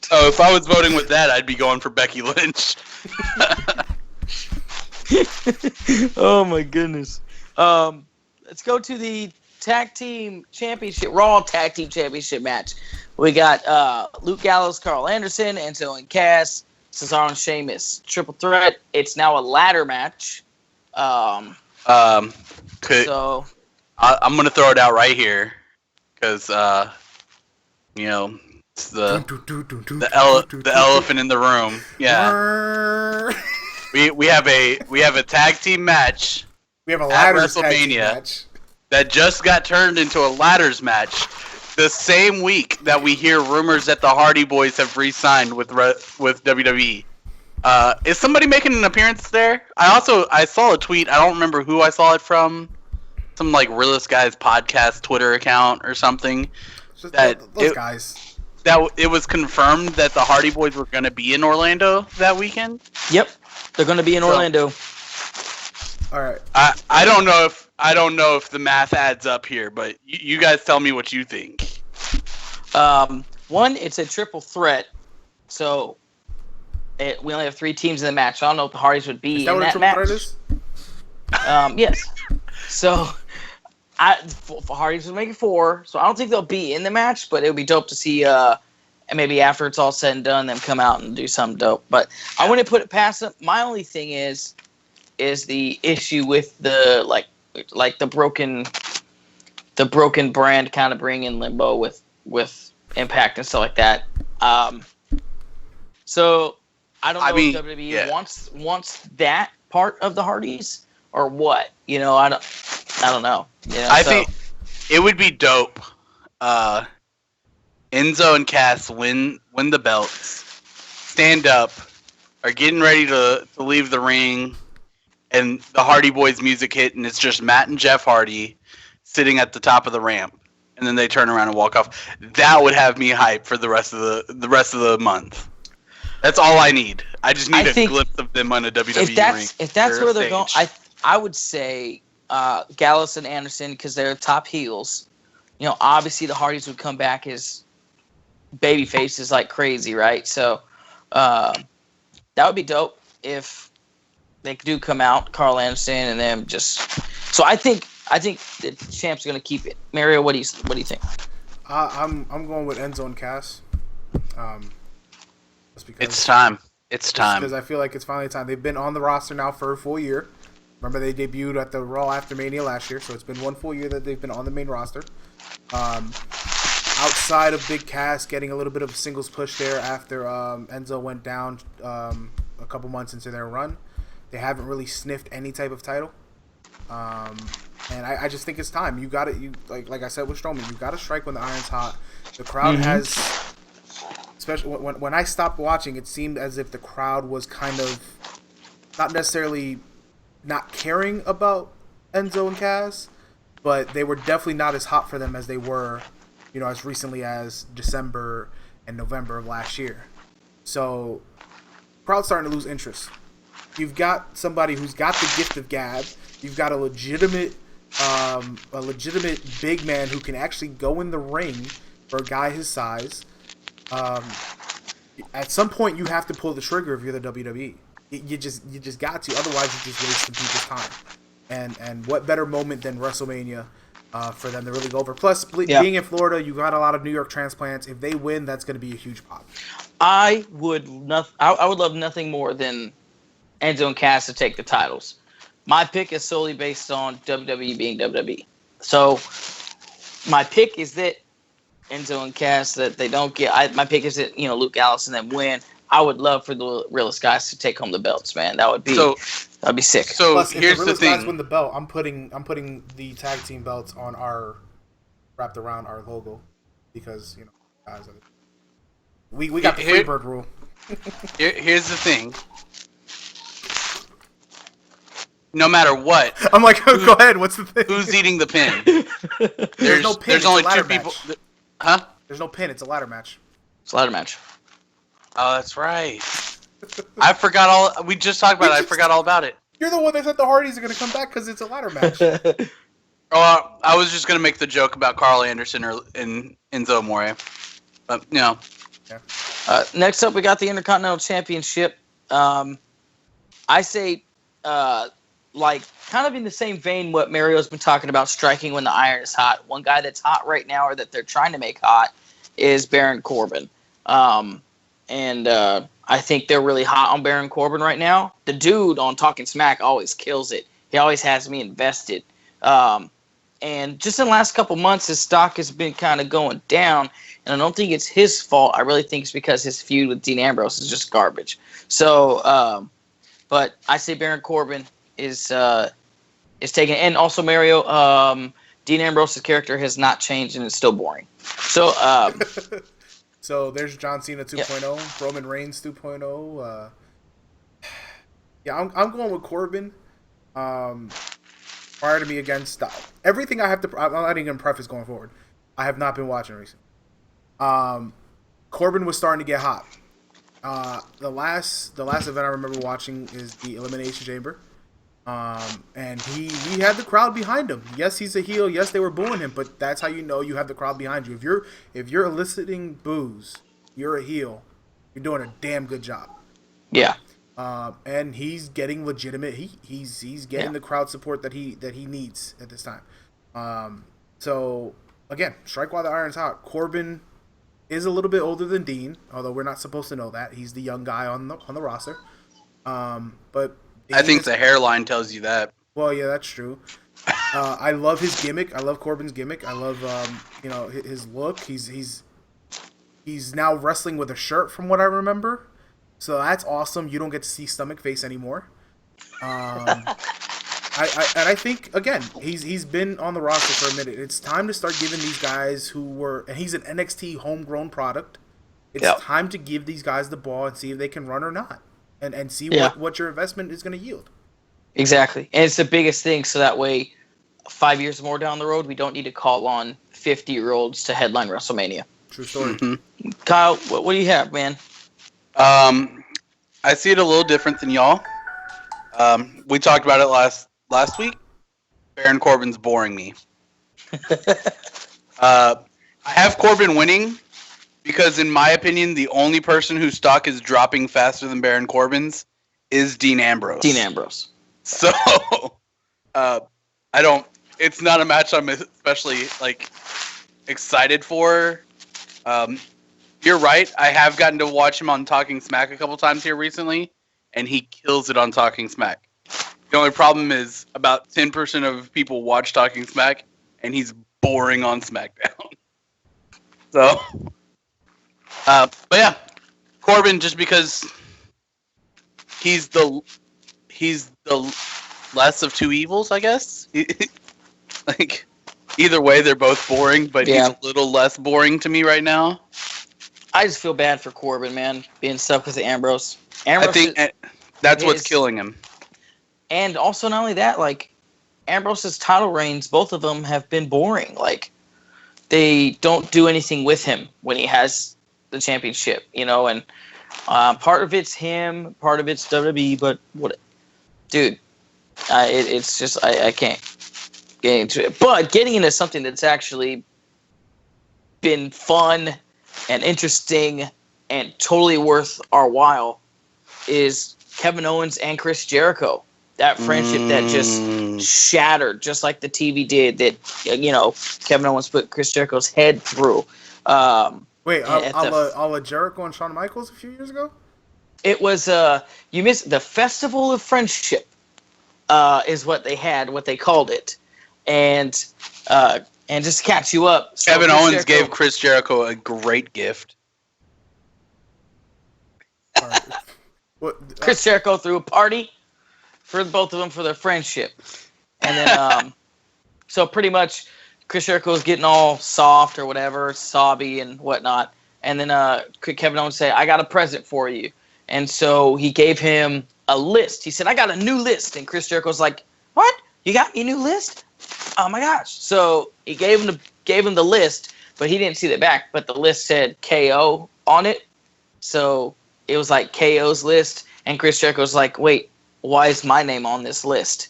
Speaker 3: So if I was voting with that, I'd be going for Becky Lynch.
Speaker 1: Oh my goodness. Let's go to the tag team championship, Raw tag team championship match. We got Luke Gallows, Carl Anderson, Enzo and Cass, Cesaro and Sheamus. Triple threat. It's now a ladder match.
Speaker 3: I'm
Speaker 1: So
Speaker 3: gonna throw it out right here because it's the elephant in the room. Yeah. we have a tag team match.
Speaker 2: We have a
Speaker 3: at
Speaker 2: ladders tag team
Speaker 3: WrestleMania
Speaker 2: match
Speaker 3: that just got turned into a ladders match the same week that we hear rumors that the Hardy Boys have re-signed with WWE. Is somebody making an appearance there? I saw a tweet. I don't remember who I saw it from. Some like Realest Guys podcast Twitter account or something.
Speaker 2: Those guys.
Speaker 3: That it was confirmed that the Hardy Boys were going to be in Orlando that weekend.
Speaker 1: Yep, they're going to be in Orlando.
Speaker 2: All right.
Speaker 3: I don't know if the math adds up here, but you guys tell me what you think.
Speaker 1: One, it's a triple threat, so we only have 3 teams in the match. I don't know if the Hardys would be in that match. Is that what a triple threat is? Yes. So, Hardys would make it 4, so I don't think they'll be in the match, but it would be dope to see. Maybe after it's all said and done, them come out and do something dope. But I wouldn't put it past them. My only thing is the issue with the like the broken brand kind of bringing limbo with Impact and stuff like that. So I don't know if WWE wants that part of the Hardys or what. I don't know. I
Speaker 3: think it would be dope. Enzo and Cass win the belts, stand up, are getting ready to leave the ring, and the Hardy Boys music hit, and it's just Matt and Jeff Hardy sitting at the top of the ramp, and then they turn around and walk off. That would have me hyped for the rest of the month. That's all I need. I just need a glimpse of them on a WWE ring.
Speaker 1: If that's where they're going, I would say Gallows and Anderson because they're top heels. Obviously the Hardys would come back as baby faces like crazy, right? So that would be dope if they do come out, Carl Anderson and them just. So I think the champ's gonna keep it. Mario, what do you think?
Speaker 2: I'm going with Enzo and Cass.
Speaker 3: Just because it's time.
Speaker 2: Because I feel like it's finally time. They've been on the roster now for a full year. Remember, they debuted at the Raw after Mania last year, so it's been 1 full year that they've been on the main roster. Outside of Big Cass getting a little bit of a singles push there after Enzo went down a couple months into their run, they haven't really sniffed any type of title. And I just think it's time. You got it. Like I said with Strowman, you got to strike when the iron's hot. The crowd has, especially when I stopped watching, it seemed as if the crowd was kind of not necessarily not caring about Enzo and Cass, but they were definitely not as hot for them as they were, as recently as December and November of last year. So, crowd's starting to lose interest. You've got somebody who's got the gift of gab. You've got a legitimate big man who can actually go in the ring for a guy his size. At some point, you have to pull the trigger if you're the WWE. You just got to. Otherwise, you're just wasting people's time. And what better moment than WrestleMania for them to really go over? Plus, being in Florida, you got a lot of New York transplants. If they win, that's going to be a huge pop.
Speaker 1: I would love nothing more than Enzo and Cass to take the titles. My pick is solely based on WWE being WWE. So my pick is that Enzo and Cass that they don't get. My pick is that Luke Gallows and them win. I would love for the Realest Guys to take home the belts, man. That'd be sick.
Speaker 2: So plus, here's the thing: guys win the belt. I'm putting the tag team belts on wrapped around our logo because guys, we got the Freebird rule.
Speaker 3: Here's the thing: no matter what,
Speaker 2: I'm like, go ahead. What's the thing?
Speaker 3: Who's eating the pin?
Speaker 2: There's no pin.
Speaker 3: There's only 2 people. Huh?
Speaker 2: There's no pin. It's a ladder match.
Speaker 1: It's a ladder match.
Speaker 3: Oh, that's right. I forgot all. We just talked about it. I forgot all about it.
Speaker 2: You're the one that said the Hardys are going to come back because it's a ladder match.
Speaker 3: I was just going to make the joke about Carl Anderson and Enzo Amore. But,
Speaker 2: Yeah.
Speaker 1: Next up, we got the Intercontinental Championship. I say like kind of in the same vein what Mario's been talking about, striking when the iron is hot. One guy that's hot right now, or that they're trying to make hot, is Baron Corbin. And I think they're really hot on Baron Corbin right now. The dude on Talking Smack always kills it. He always has me invested. And just in the last couple months, his stock has been kind of going down. And I don't think it's his fault. I really think it's because his feud with Dean Ambrose is just garbage. So, but I say Baron Corbin is taken. And also Mario, Dean Ambrose's character has not changed and it's still boring. So,
Speaker 2: so there's John Cena 2.0, Roman Reigns 2.0. Yeah, I'm going with Corbin. Prior to me against everything I have to. I'm not even preface going forward. I have not been watching recently. Corbin was starting to get hot. The last event I remember watching is the Elimination Chamber. And he had the crowd behind him. Yes, he's a heel. Yes, they were booing him, but that's how you know you have the crowd behind you. If you're eliciting boos, you're a heel. You're doing a damn good job.
Speaker 1: Yeah.
Speaker 2: And he's getting legitimate heat. He's getting the crowd support that he needs at this time. So again, strike while the iron's hot. Corbin is a little bit older than Dean, although we're not supposed to know that. He's the young guy on the roster. But
Speaker 3: I think the hairline tells you that.
Speaker 2: Well, yeah, that's true. I love his gimmick. I love Corbin's gimmick. I love his look. He's now wrestling with a shirt, from what I remember. So that's awesome. You don't get to see stomach face anymore. I think again he's been on the roster for a minute. It's time to start giving these guys and he's an NXT homegrown product. It's time to give these guys the ball and see if they can run or not, and see what your investment is going to yield.
Speaker 1: Exactly, and it's the biggest thing. So that way, 5 years more down the road, we don't need to call on 50-year-olds to headline WrestleMania.
Speaker 2: True story.
Speaker 3: Mm-hmm.
Speaker 1: Kyle, what do you have, man?
Speaker 3: I see it a little different than y'all. We talked about it last week. Baron Corbin's boring me. I have Corbin winning because, in my opinion, the only person whose stock is dropping faster than Baron Corbin's is Dean Ambrose.
Speaker 1: Dean Ambrose.
Speaker 3: So, it's not a match I'm especially excited for. You're right. I have gotten to watch him on Talking Smack a couple times here recently, and he kills it on Talking Smack. The only problem is about 10% of people watch Talking Smack, and he's boring on SmackDown. So, but yeah, Corbin, just because he's the less of two evils, I guess. Either way, they're both boring, but he's a little less boring to me right now.
Speaker 1: I just feel bad for Corbin, man, being stuck with the Ambrose.
Speaker 3: I think that's what's killing him.
Speaker 1: And also, not only that, Ambrose's title reigns, both of them have been boring. They don't do anything with him when he has the championship, and part of it's him, part of it's WWE, but dude, it's just, I can't get into it. But getting into something that's actually been fun and interesting and totally worth our while is Kevin Owens and Chris Jericho. That friendship that just shattered, just like the TV did, that, Kevin Owens put Chris Jericho's head through.
Speaker 2: Wait, a la Jericho and Shawn Michaels a few years ago?
Speaker 1: It was, you missed the Festival of Friendship, is what they had, what they called it. And just to catch you up.
Speaker 3: So Kevin Owens gave Chris Jericho a great gift.
Speaker 1: Chris Jericho threw a party for both of them for their friendship. And then, so pretty much Chris Jericho was getting all soft or whatever, sobby and whatnot. And then Kevin Owens said, I got a present for you. And so he gave him a list. He said, I got a new list. And Chris Jericho's like, what? You got me a new list? Oh my gosh. So he gave him the list, but he didn't see the back. But the list said KO on it. So it was like KO's list. And Chris Jericho's like, wait, why is my name on this list?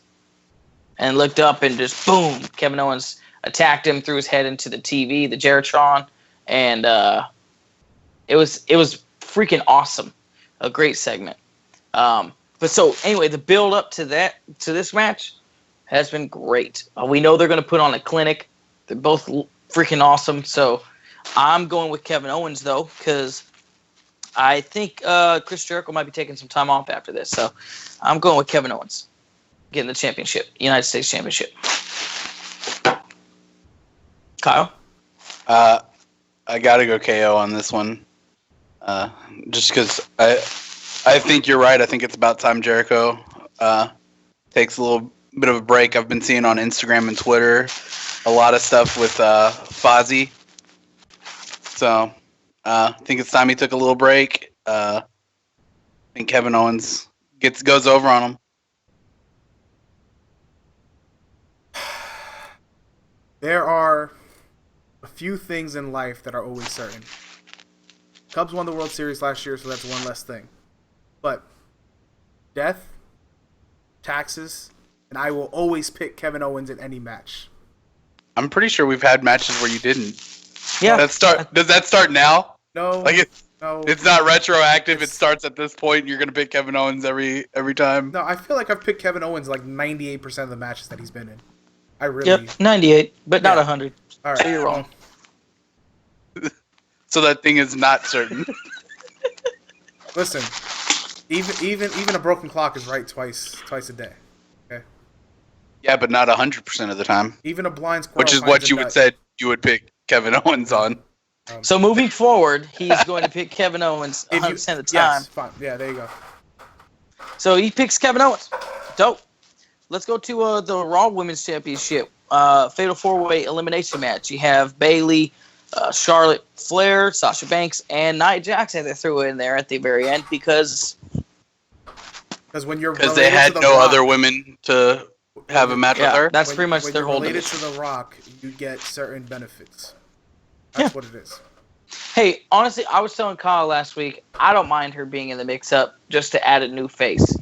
Speaker 1: And looked up and just boom, Kevin Owens attacked him, threw his head into the TV, the Geritron, and it was freaking awesome. A great segment. But But so anyway, the build up to this match has been great. We know they're going to put on a clinic. They're both freaking awesome. So I'm going with Kevin Owens though, because I think Chris Jericho might be taking some time off after this. So I'm going with Kevin Owens getting the championship, United States Championship. Kyle?
Speaker 3: I gotta go KO on this one. Just because I think you're right. I think it's about time Jericho takes a little bit of a break. I've been seeing on Instagram and Twitter a lot of stuff with Fozzy. So I think it's time he took a little break. I think Kevin Owens goes over on him.
Speaker 2: There are a few things in life that are always certain. Cubs won the World Series last year, so that's one less thing. But death, taxes, and I will always pick Kevin Owens in any match.
Speaker 3: I'm pretty sure we've had matches where you didn't.
Speaker 1: Yeah.
Speaker 3: Does that start now?
Speaker 2: No. No.
Speaker 3: It's not retroactive. It starts at this point. You're gonna pick Kevin Owens every time.
Speaker 2: No, I feel like I've picked Kevin Owens like 98% of the matches that he's been in. I really.
Speaker 1: Yep, 98, but not 100.
Speaker 2: All right.
Speaker 1: So you're wrong.
Speaker 3: So that thing is not certain.
Speaker 2: Listen, even a broken clock is right twice a day. Okay.
Speaker 3: Yeah, but not 100% of the time.
Speaker 2: Even a blind squirrel.
Speaker 3: Which is what you would said you would pick Kevin Owens on.
Speaker 1: So moving forward, he's going to pick Kevin Owens 100% of the time.
Speaker 2: Yes, fine. Yeah, there you go.
Speaker 1: So he picks Kevin Owens. Dope. Let's go to the Raw Women's Championship. Fatal 4-way elimination match. You have Bayley, Charlotte Flair, Sasha Banks, and Nia Jax. They threw in there at the very end because
Speaker 3: they had no other women to have a match with her.
Speaker 1: That's pretty much their whole
Speaker 2: related to The Rock, you get certain benefits. That's what it is.
Speaker 1: Hey, honestly, I was telling Kyle last week, I don't mind her being in the mix-up just to add a new face.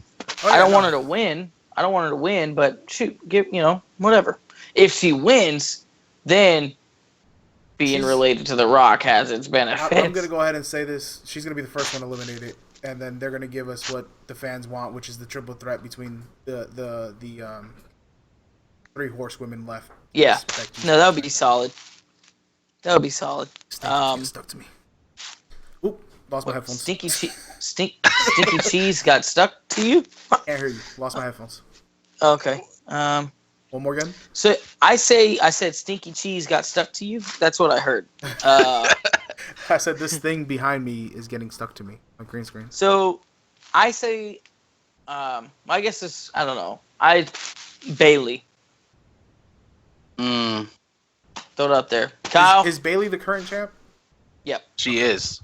Speaker 1: I don't want her to win. But shoot, whatever. If she wins, then being related to The Rock has its benefits.
Speaker 2: I'm going to go ahead and say this. She's going to be the first one eliminated, and then they're going to give us what the fans want, which is the triple threat between the three horsewomen left.
Speaker 1: Yeah. No, that would be solid. That would be solid.
Speaker 2: Stuck to me. Oop, lost my headphones.
Speaker 1: Stinky cheese got stuck to you?
Speaker 2: Can't hear you. Lost my headphones.
Speaker 1: Okay.
Speaker 2: One more again?
Speaker 1: So I said stinky cheese got stuck to you? That's what I heard.
Speaker 2: I said this thing behind me is getting stuck to me on green screen.
Speaker 1: So I say, I guess this, I don't know. Bayley. Throw it up there. Kyle?
Speaker 2: Is Bayley the current champ?
Speaker 1: Yep.
Speaker 3: She is.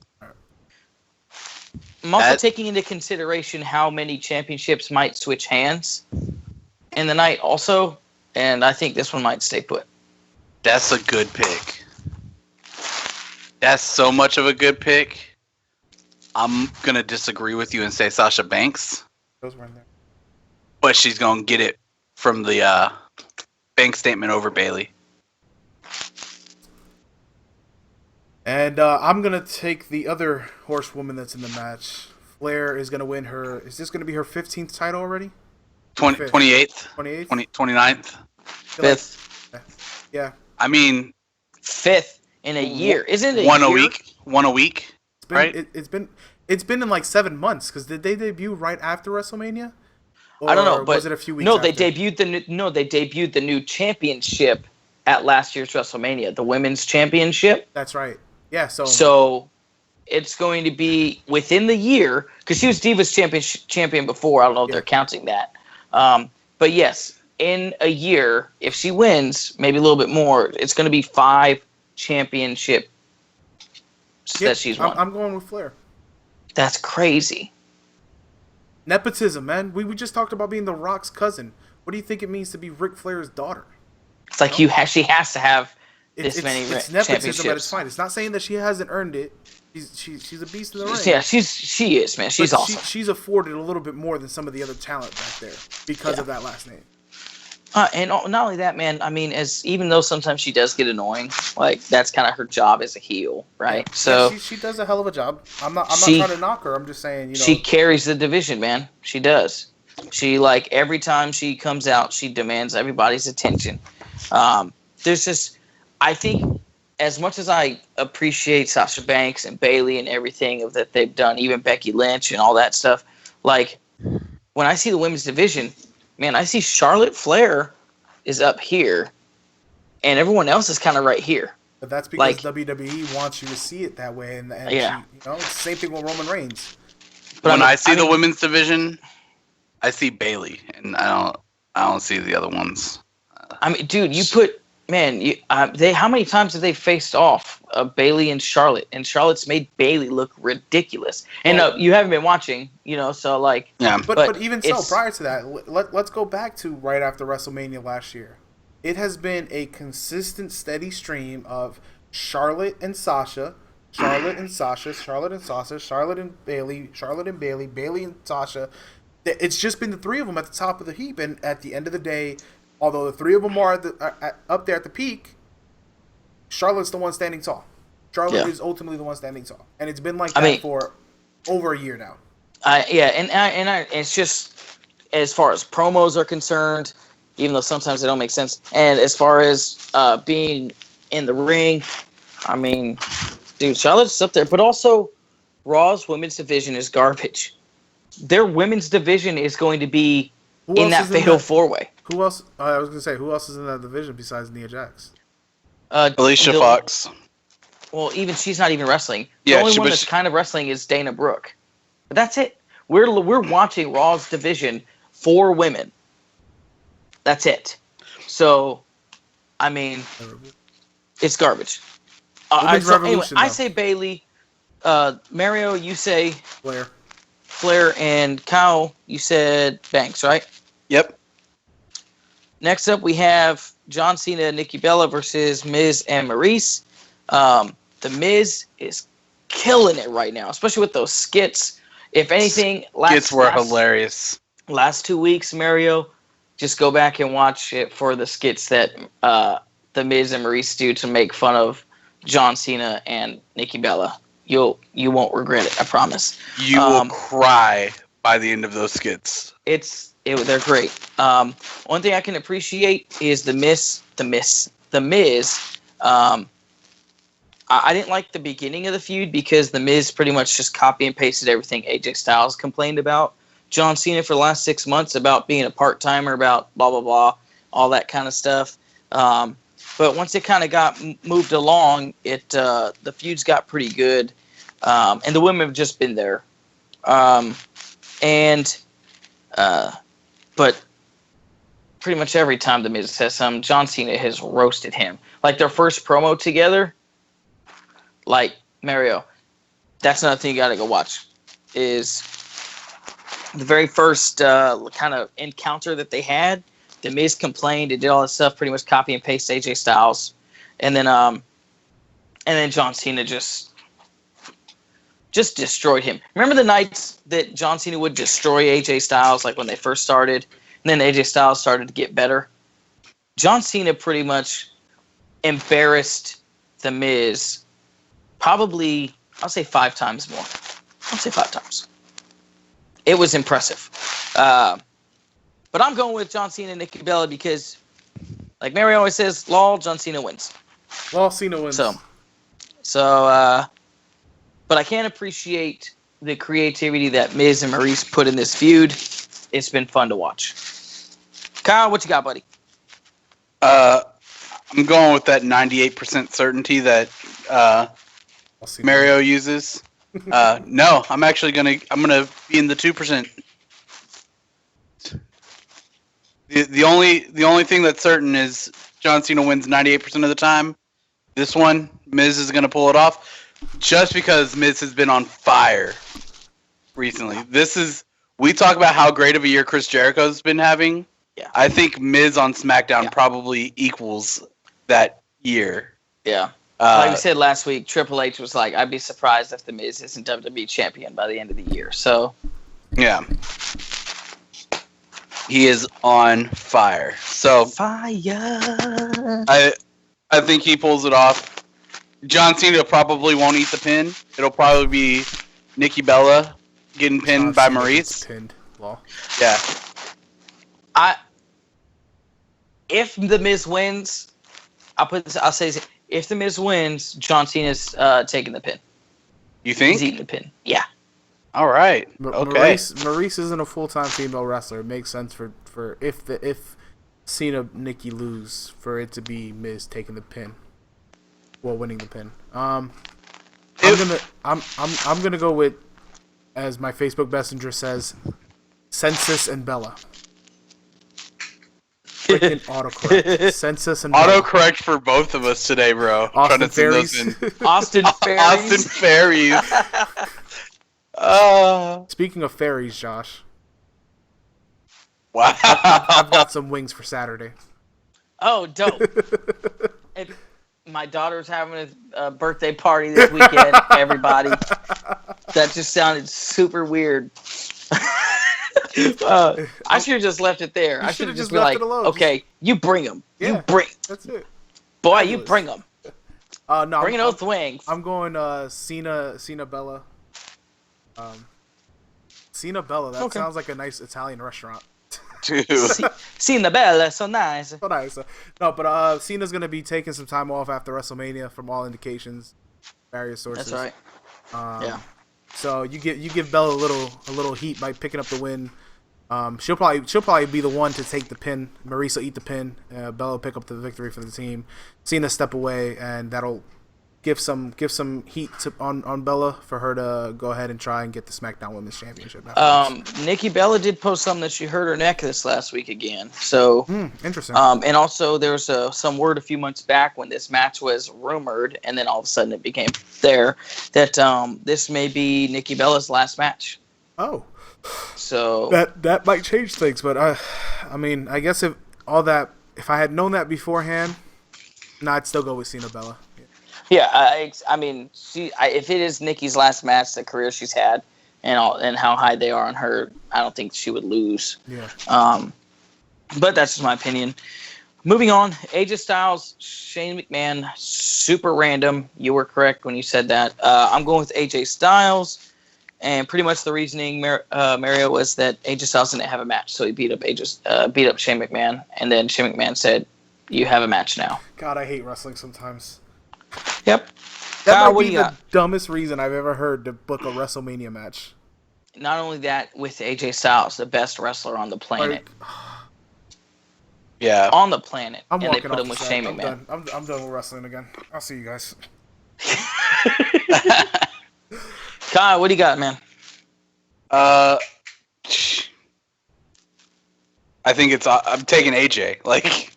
Speaker 1: I'm also taking into consideration how many championships might switch hands in the night also, and I think this one might stay put.
Speaker 3: That's a good pick. That's so much of a good pick. I'm going to disagree with you and say Sasha Banks.
Speaker 2: Those were in there.
Speaker 3: But she's going to get it from the bank statement over Bayley.
Speaker 2: And I'm going to take the other horsewoman that's in the match. Flair is going to win her. Is this going to be her 15th title already?
Speaker 3: 28th?
Speaker 2: 28th?
Speaker 3: 29th?
Speaker 1: 5th.
Speaker 2: Yeah.
Speaker 3: I mean...
Speaker 1: 5th in a year. Isn't it
Speaker 3: One a week? Right?
Speaker 2: It's been in like 7 months, because did they debut right after WrestleMania? Or
Speaker 1: I don't know, but
Speaker 2: was it a few weeks
Speaker 1: No,
Speaker 2: after?
Speaker 1: they debuted the new championship at last year's WrestleMania, the women's championship.
Speaker 2: That's right. Yeah,
Speaker 1: so it's going to be within the year, because she was Divas champion before. I don't know if they're counting that. But yes, in a year, if she wins, maybe a little bit more, it's going to be 5 championships that she's won.
Speaker 2: I'm going with Flair.
Speaker 1: That's crazy.
Speaker 2: Nepotism, man. We just talked about being The Rock's cousin. What do you think it means to be Ric Flair's daughter?
Speaker 1: It's like she has to have this many
Speaker 2: it's
Speaker 1: championships.
Speaker 2: Nepotism, but it's fine. It's not saying that she hasn't earned it. She's a beast in the ring.
Speaker 1: Yeah, she is, man. She's awesome.
Speaker 2: She's afforded a little bit more than some of the other talent back there because of that last name.
Speaker 1: And not only that, man. I mean, even though sometimes she does get annoying, like that's kind of her job as a heel, right?
Speaker 2: Yeah.
Speaker 1: So
Speaker 2: she does a hell of a job. I'm not
Speaker 1: she
Speaker 2: trying to knock her. I'm just saying,
Speaker 1: she carries the division, man. She does. She like every time she comes out, she demands everybody's attention. There's just, I think, as much as I appreciate Sasha Banks and Bayley and everything that they've done, even Becky Lynch and all that stuff, like when I see the women's division, man, I see Charlotte Flair is up here, and everyone else is kind of right here.
Speaker 2: But that's because WWE wants you to see it that way, and yeah, it's the same thing with Roman Reigns.
Speaker 3: But when I see the women's division, I see Bayley, and I don't see the other ones.
Speaker 1: I mean, dude, you put. Man, how many times have they faced off Bayley and Charlotte? And Charlotte's made Bayley look ridiculous. And you haven't been watching, so like.
Speaker 2: Yeah. But even so, prior to that, let's go back to right after WrestleMania last year. It has been a consistent, steady stream of Charlotte and Sasha, Charlotte and Sasha, Charlotte and Sasha, Charlotte and Bayley, Bayley and Sasha. It's just been the three of them at the top of the heap, and at the end of the day. Although the three of them are up there at the peak, Charlotte's the one standing tall. Charlotte is ultimately the one standing tall, and it's been like that for over a year now.
Speaker 1: It's just as far as promos are concerned, even though sometimes they don't make sense, and as far as being in the ring, I mean, dude, Charlotte's up there, but also Raw's women's division is garbage. Their women's division is going to be in that fatal four-way.
Speaker 2: Who else? I was going to say, who else is in that division besides Nia Jax?
Speaker 3: Alicia Fox.
Speaker 1: Well, even she's not even wrestling. The only one that's kind of wrestling is Dana Brooke. But that's it. We're watching Raw's division for women. That's it. So, I mean, it's garbage. Anyway, I say Bayley. Mario, you say Flair, and Kyle, you said Banks, right?
Speaker 3: Yep.
Speaker 1: Next up, we have John Cena and Nikki Bella versus Miz and Maurice. The Miz is killing it right now, especially with those skits. If anything,
Speaker 3: skits were hilarious.
Speaker 1: Last 2 weeks, Mario, just go back and watch it for the skits that the Miz and Maurice do to make fun of John Cena and Nikki Bella. You won't regret it, I promise.
Speaker 3: You will cry by the end of those skits.
Speaker 1: They're great. One thing I can appreciate is the Miz. I didn't like the beginning of the feud because the Miz pretty much just copy and pasted everything AJ Styles complained about John Cena for the last 6 months about being a part-timer, about blah, blah, blah, all that kind of stuff. But once it kind of got moved along, the feuds got pretty good. And the women have just been there. But pretty much every time the Miz says something, John Cena has roasted him. Like their first promo together, like Mario, that's another thing you got to go watch, is the very first kind of encounter that they had. The Miz complained and did all this stuff, pretty much copy and paste AJ Styles. And then John Cena just destroyed him. Remember the nights that John Cena would destroy AJ Styles, like when they first started, and then AJ Styles started to get better? John Cena pretty much embarrassed The Miz probably, I'll say 5 times more. I'll say 5 times. It was impressive. But I'm going with John Cena and Nikki Bella because, like Mary always says, lol, John Cena wins.
Speaker 2: Lol, Cena wins.
Speaker 1: But I can appreciate the creativity that Miz and Maurice put in this feud. It's been fun to watch. Kyle, what you got, buddy?
Speaker 3: I'm going with that 98% certainty that Mario uses. No, I'm actually gonna be in the 2%. The only thing that's certain is John Cena wins 98% of the time. This one, Miz is gonna pull it off. Just because Miz has been on fire recently. We talk about how great of a year Chris Jericho's been having.
Speaker 1: Yeah.
Speaker 3: I think Miz on SmackDown probably equals that year.
Speaker 1: Yeah. Like we said last week, Triple H was like, I'd be surprised if The Miz isn't WWE champion by the end of the year. So,
Speaker 3: yeah. He is on fire. So
Speaker 1: Fire.
Speaker 3: I think he pulls it off. John Cena probably won't eat the pin. It'll probably be Nikki Bella getting pinned by Maurice.
Speaker 2: Pinned. Well.
Speaker 3: Yeah.
Speaker 1: If the Miz wins, I'll say if the Miz wins, John Cena's taking the pin.
Speaker 3: You think?
Speaker 1: He's eating the pin. Yeah.
Speaker 3: All right. Okay.
Speaker 2: Maurice isn't a full-time female wrestler. It makes sense for if Cena Nikki lose for it to be Miz taking the pin, winning the pin. I'm gonna go with, as my Facebook Messenger says, Census and Bella. Freaking autocorrect. Census and Bella.
Speaker 3: Autocorrect for both of us today, bro.
Speaker 2: Austin Fairies.
Speaker 1: Austin Fairies.
Speaker 3: Austin Fairies.
Speaker 2: Speaking of fairies, Josh.
Speaker 3: Wow.
Speaker 2: I've got some wings for Saturday.
Speaker 1: Oh, dope. My daughter's having a birthday party this weekend, everybody. That just sounded super weird. I should have just left it there. I should have just been like, okay, you bring them.
Speaker 2: Yeah,
Speaker 1: you bring.
Speaker 2: That's it.
Speaker 1: Boy, you bring them.
Speaker 2: No,
Speaker 1: bring those wings.
Speaker 2: I'm going Cena Bella. Cena Bella. That sounds like a nice Italian restaurant.
Speaker 3: Dude.
Speaker 1: Cena Bella, so nice.
Speaker 2: So nice. No, but Cena's gonna be taking some time off after WrestleMania, from all indications, various sources.
Speaker 1: That's right. Yeah.
Speaker 2: So you give Bella a little heat by picking up the win. She'll probably be the one to take the pin. Maurice will eat the pin. Bella will pick up the victory for the team. Cena step away, and that'll give some heat on Bella for her to go ahead and try and get the SmackDown Women's Championship.
Speaker 1: Nikki Bella did post something that she hurt her neck this last week again. So
Speaker 2: interesting.
Speaker 1: And also there was some word a few months back when this match was rumored, and then all of a sudden it became there that this may be Nikki Bella's last match.
Speaker 2: Oh.
Speaker 1: So
Speaker 2: that might change things, but I mean, I guess if I had known that beforehand, I'd still go with Cena Bella.
Speaker 1: Yeah, I mean, if it is Nikki's last match, the career she's had, and how high they are on her, I don't think she would lose.
Speaker 2: Yeah.
Speaker 1: But that's just my opinion. Moving on, AJ Styles, Shane McMahon, super random. You were correct when you said that. I'm going with AJ Styles, and pretty much the reasoning, Mario, was that AJ Styles didn't have a match, so he beat up Shane McMahon, and then Shane McMahon said, "You have a match now."
Speaker 2: God, I hate wrestling sometimes.
Speaker 1: Yep.
Speaker 2: That might be the dumbest reason I've ever heard to book a WrestleMania match.
Speaker 1: Not only that, with AJ Styles, the best wrestler on the planet.
Speaker 3: Yeah.
Speaker 1: On the planet.
Speaker 2: I'm
Speaker 1: and
Speaker 2: walking
Speaker 1: they put
Speaker 2: off
Speaker 1: him with
Speaker 2: the
Speaker 1: Shane
Speaker 2: set.
Speaker 1: McMahon.
Speaker 2: I'm done with wrestling again. I'll see you guys.
Speaker 1: Kyle, what do you got, man?
Speaker 3: I think I'm taking AJ. Like,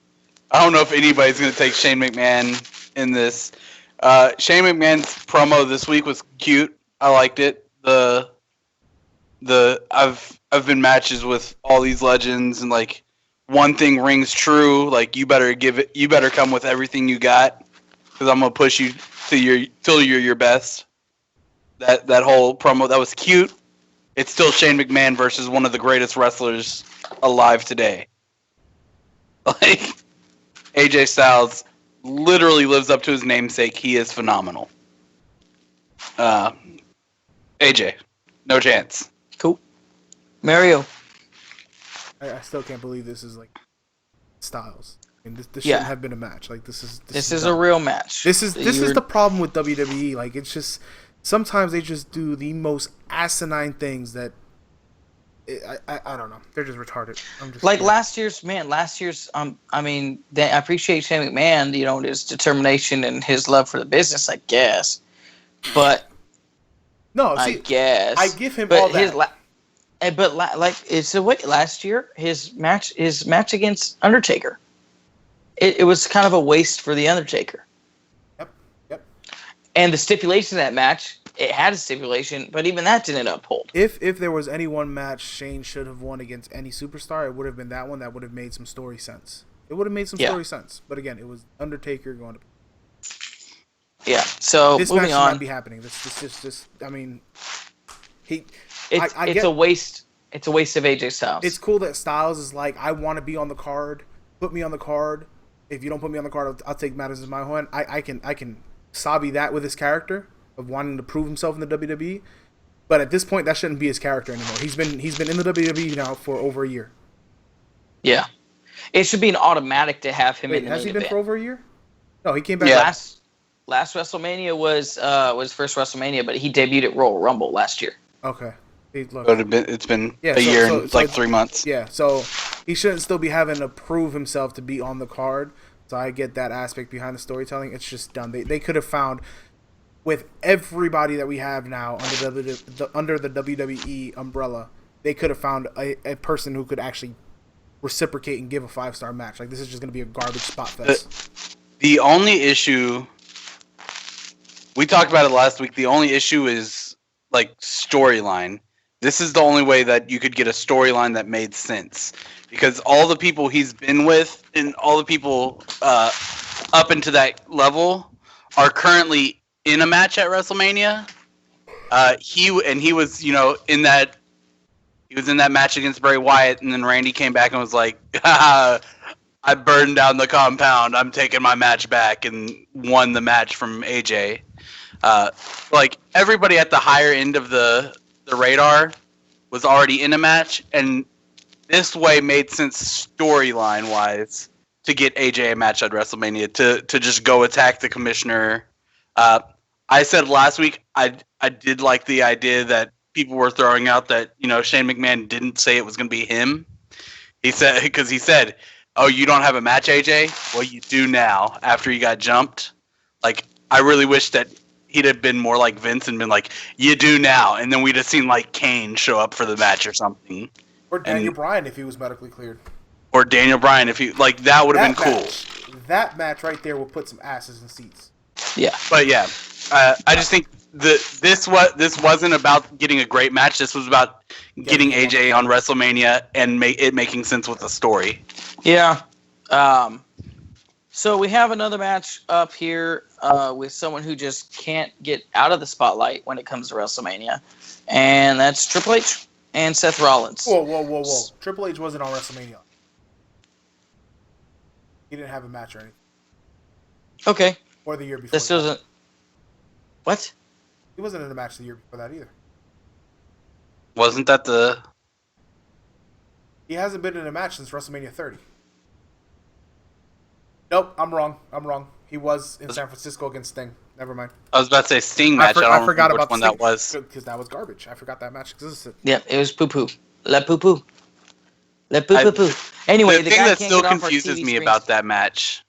Speaker 3: I don't know if anybody's going to take Shane McMahon in this. Shane McMahon's promo this week was cute. I liked it. I've been matches with all these legends, and like one thing rings true. Like, you better come with everything you got, because I'm gonna push you till you're your best. That whole promo, that was cute. It's still Shane McMahon versus one of the greatest wrestlers alive today. Like, AJ Styles literally lives up to his namesake. He is phenomenal. AJ, no chance.
Speaker 1: Cool. Mario.
Speaker 2: I still can't believe this is like Styles. I mean, this shouldn't have been a match. Like, this is
Speaker 1: a real match.
Speaker 2: This is the problem with WWE. Like, it's just sometimes they just do the most asinine things that I don't know. They're just retarded.
Speaker 1: Last year's. I mean, I appreciate Shane McMahon. His determination and his love for the business, I guess. But I guess
Speaker 2: I give him all that.
Speaker 1: Last year, his match against Undertaker, it was kind of a waste for the Undertaker.
Speaker 2: Yep.
Speaker 1: And the stipulation of that match, it had a stipulation, but even that didn't uphold.
Speaker 2: If there was any one match Shane should have won against any superstar, it would have been that one. That would have made some story sense. It would have made some story sense. But again, it was Undertaker going to.
Speaker 1: Yeah. So
Speaker 2: this
Speaker 1: moving
Speaker 2: match
Speaker 1: on.
Speaker 2: should not be happening. This I mean,
Speaker 1: It's a waste. It's a waste of AJ Styles.
Speaker 2: It's cool that Styles is like, I want to be on the card. Put me on the card. If you don't put me on the card, I'll take matters in my own hand. I can sabi that with his character of wanting to prove himself in the WWE. But at this point, that shouldn't be his character anymore. He's been in the WWE now for over a year.
Speaker 1: Yeah, it should be an automatic to have him in the
Speaker 2: Has he
Speaker 1: main
Speaker 2: been for
Speaker 1: event.
Speaker 2: over a year? No, he came back.
Speaker 1: Yeah. Last WrestleMania was first WrestleMania, but he debuted at Royal Rumble last year.
Speaker 2: Okay. Look.
Speaker 3: It's been a year and 3 months.
Speaker 2: Yeah, so he shouldn't still be having to prove himself to be on the card. So I get that aspect behind the storytelling. It's just dumb. They could have found, with everybody that we have now under the WWE umbrella, they could have found a person who could actually reciprocate and give a 5-star match. Like, this is just going to be a garbage spot fest.
Speaker 3: The only issue, we talked about it last week, the only issue is, like, storyline. This is the only way that you could get a storyline that made sense. Because all the people he's been with and all the people up into that level are currently in a match at WrestleMania. He was, in that match against Bray Wyatt, and then Randy came back and was like, I burned down the compound. I'm taking my match back, and won the match from AJ. Like, everybody at the higher end of the radar was already in a match, and this way made sense storyline wise to get AJ a match at WrestleMania to just go attack the commissioner. I said last week I did like the idea that people were throwing out that Shane McMahon didn't say it was going to be him. He said, "Oh, you don't have a match, AJ? Well, you do now." After he got jumped, like, I really wish that he'd have been more like Vince and been like, "You do now," and then we'd have seen like Kane show up for the match or something.
Speaker 2: Or Daniel Bryan if he was medically cleared.
Speaker 3: Or Daniel Bryan if he that would have been cool.
Speaker 2: That match right there will put some asses in seats.
Speaker 1: Yeah,
Speaker 3: but yeah, I just think this wasn't about getting a great match. This was about getting AJ on WrestleMania and it making sense with the story.
Speaker 1: Yeah. So we have another match up here with someone who just can't get out of the spotlight when it comes to WrestleMania, and that's Triple H and Seth Rollins.
Speaker 2: Whoa. Triple H wasn't on WrestleMania. He didn't have a match or anything.
Speaker 1: Okay.
Speaker 2: Or the year before.
Speaker 1: This doesn't... What?
Speaker 2: He wasn't in a match the year before that either.
Speaker 3: Wasn't that the...
Speaker 2: He hasn't been in a match since WrestleMania 30. Nope, I'm wrong. He was in San Francisco against Sting. Never mind.
Speaker 3: I was about to say Sting match. I forgot about which one that was.
Speaker 2: Because that was garbage. I forgot that match existed.
Speaker 1: Yeah, it was poo-poo. La poo-poo. La poo-poo-poo. Anyway,
Speaker 3: the thing that still confuses me about that match...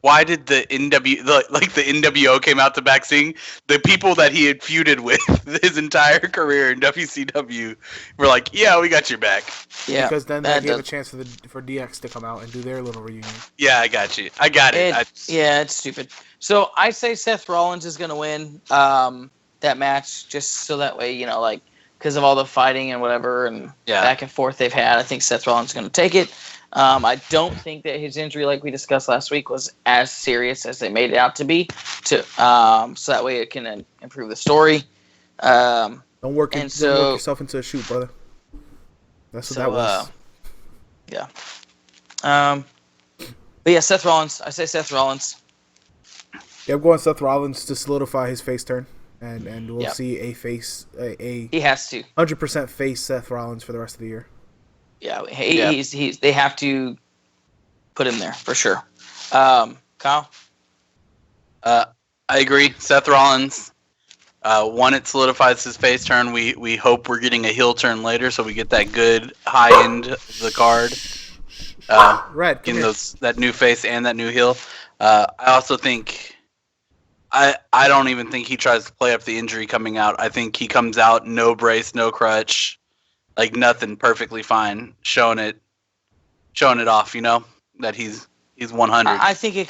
Speaker 3: Why did the NWO came out to back Sting? The people that he had feuded with his entire career in WCW were like, "Yeah, we got your back."
Speaker 1: Yeah,
Speaker 2: because then they gave a chance for DX to come out and do their little reunion.
Speaker 3: Yeah, I got you. I got it.
Speaker 1: Yeah, it's stupid. So I say Seth Rollins is going to win that match, just so that way, because of all the fighting and whatever and back and forth they've had. I think Seth Rollins is going to take it. I don't think that his injury, like we discussed last week, was as serious as they made it out to be. So that way it can improve the story.
Speaker 2: Don't work yourself into a shoot, brother. That's what that was.
Speaker 1: Yeah. But yeah, Seth Rollins. I say Seth Rollins.
Speaker 2: Yeah, I'm going Seth Rollins to solidify his face turn, and we'll see a face
Speaker 1: he has to
Speaker 2: 100% face Seth Rollins for the rest of the year.
Speaker 1: Yeah, they have to put him there for sure. Kyle?
Speaker 3: I agree. Seth Rollins, one, it solidifies his face turn. We hope we're getting a heel turn later, so we get that good high end of the card.
Speaker 2: Red,
Speaker 3: getting that new face and that new heel. I also think I don't even think he tries to play up the injury coming out. I think he comes out no brace, no crutch. Like nothing, perfectly fine, showing it off. That he's 100.
Speaker 1: I think it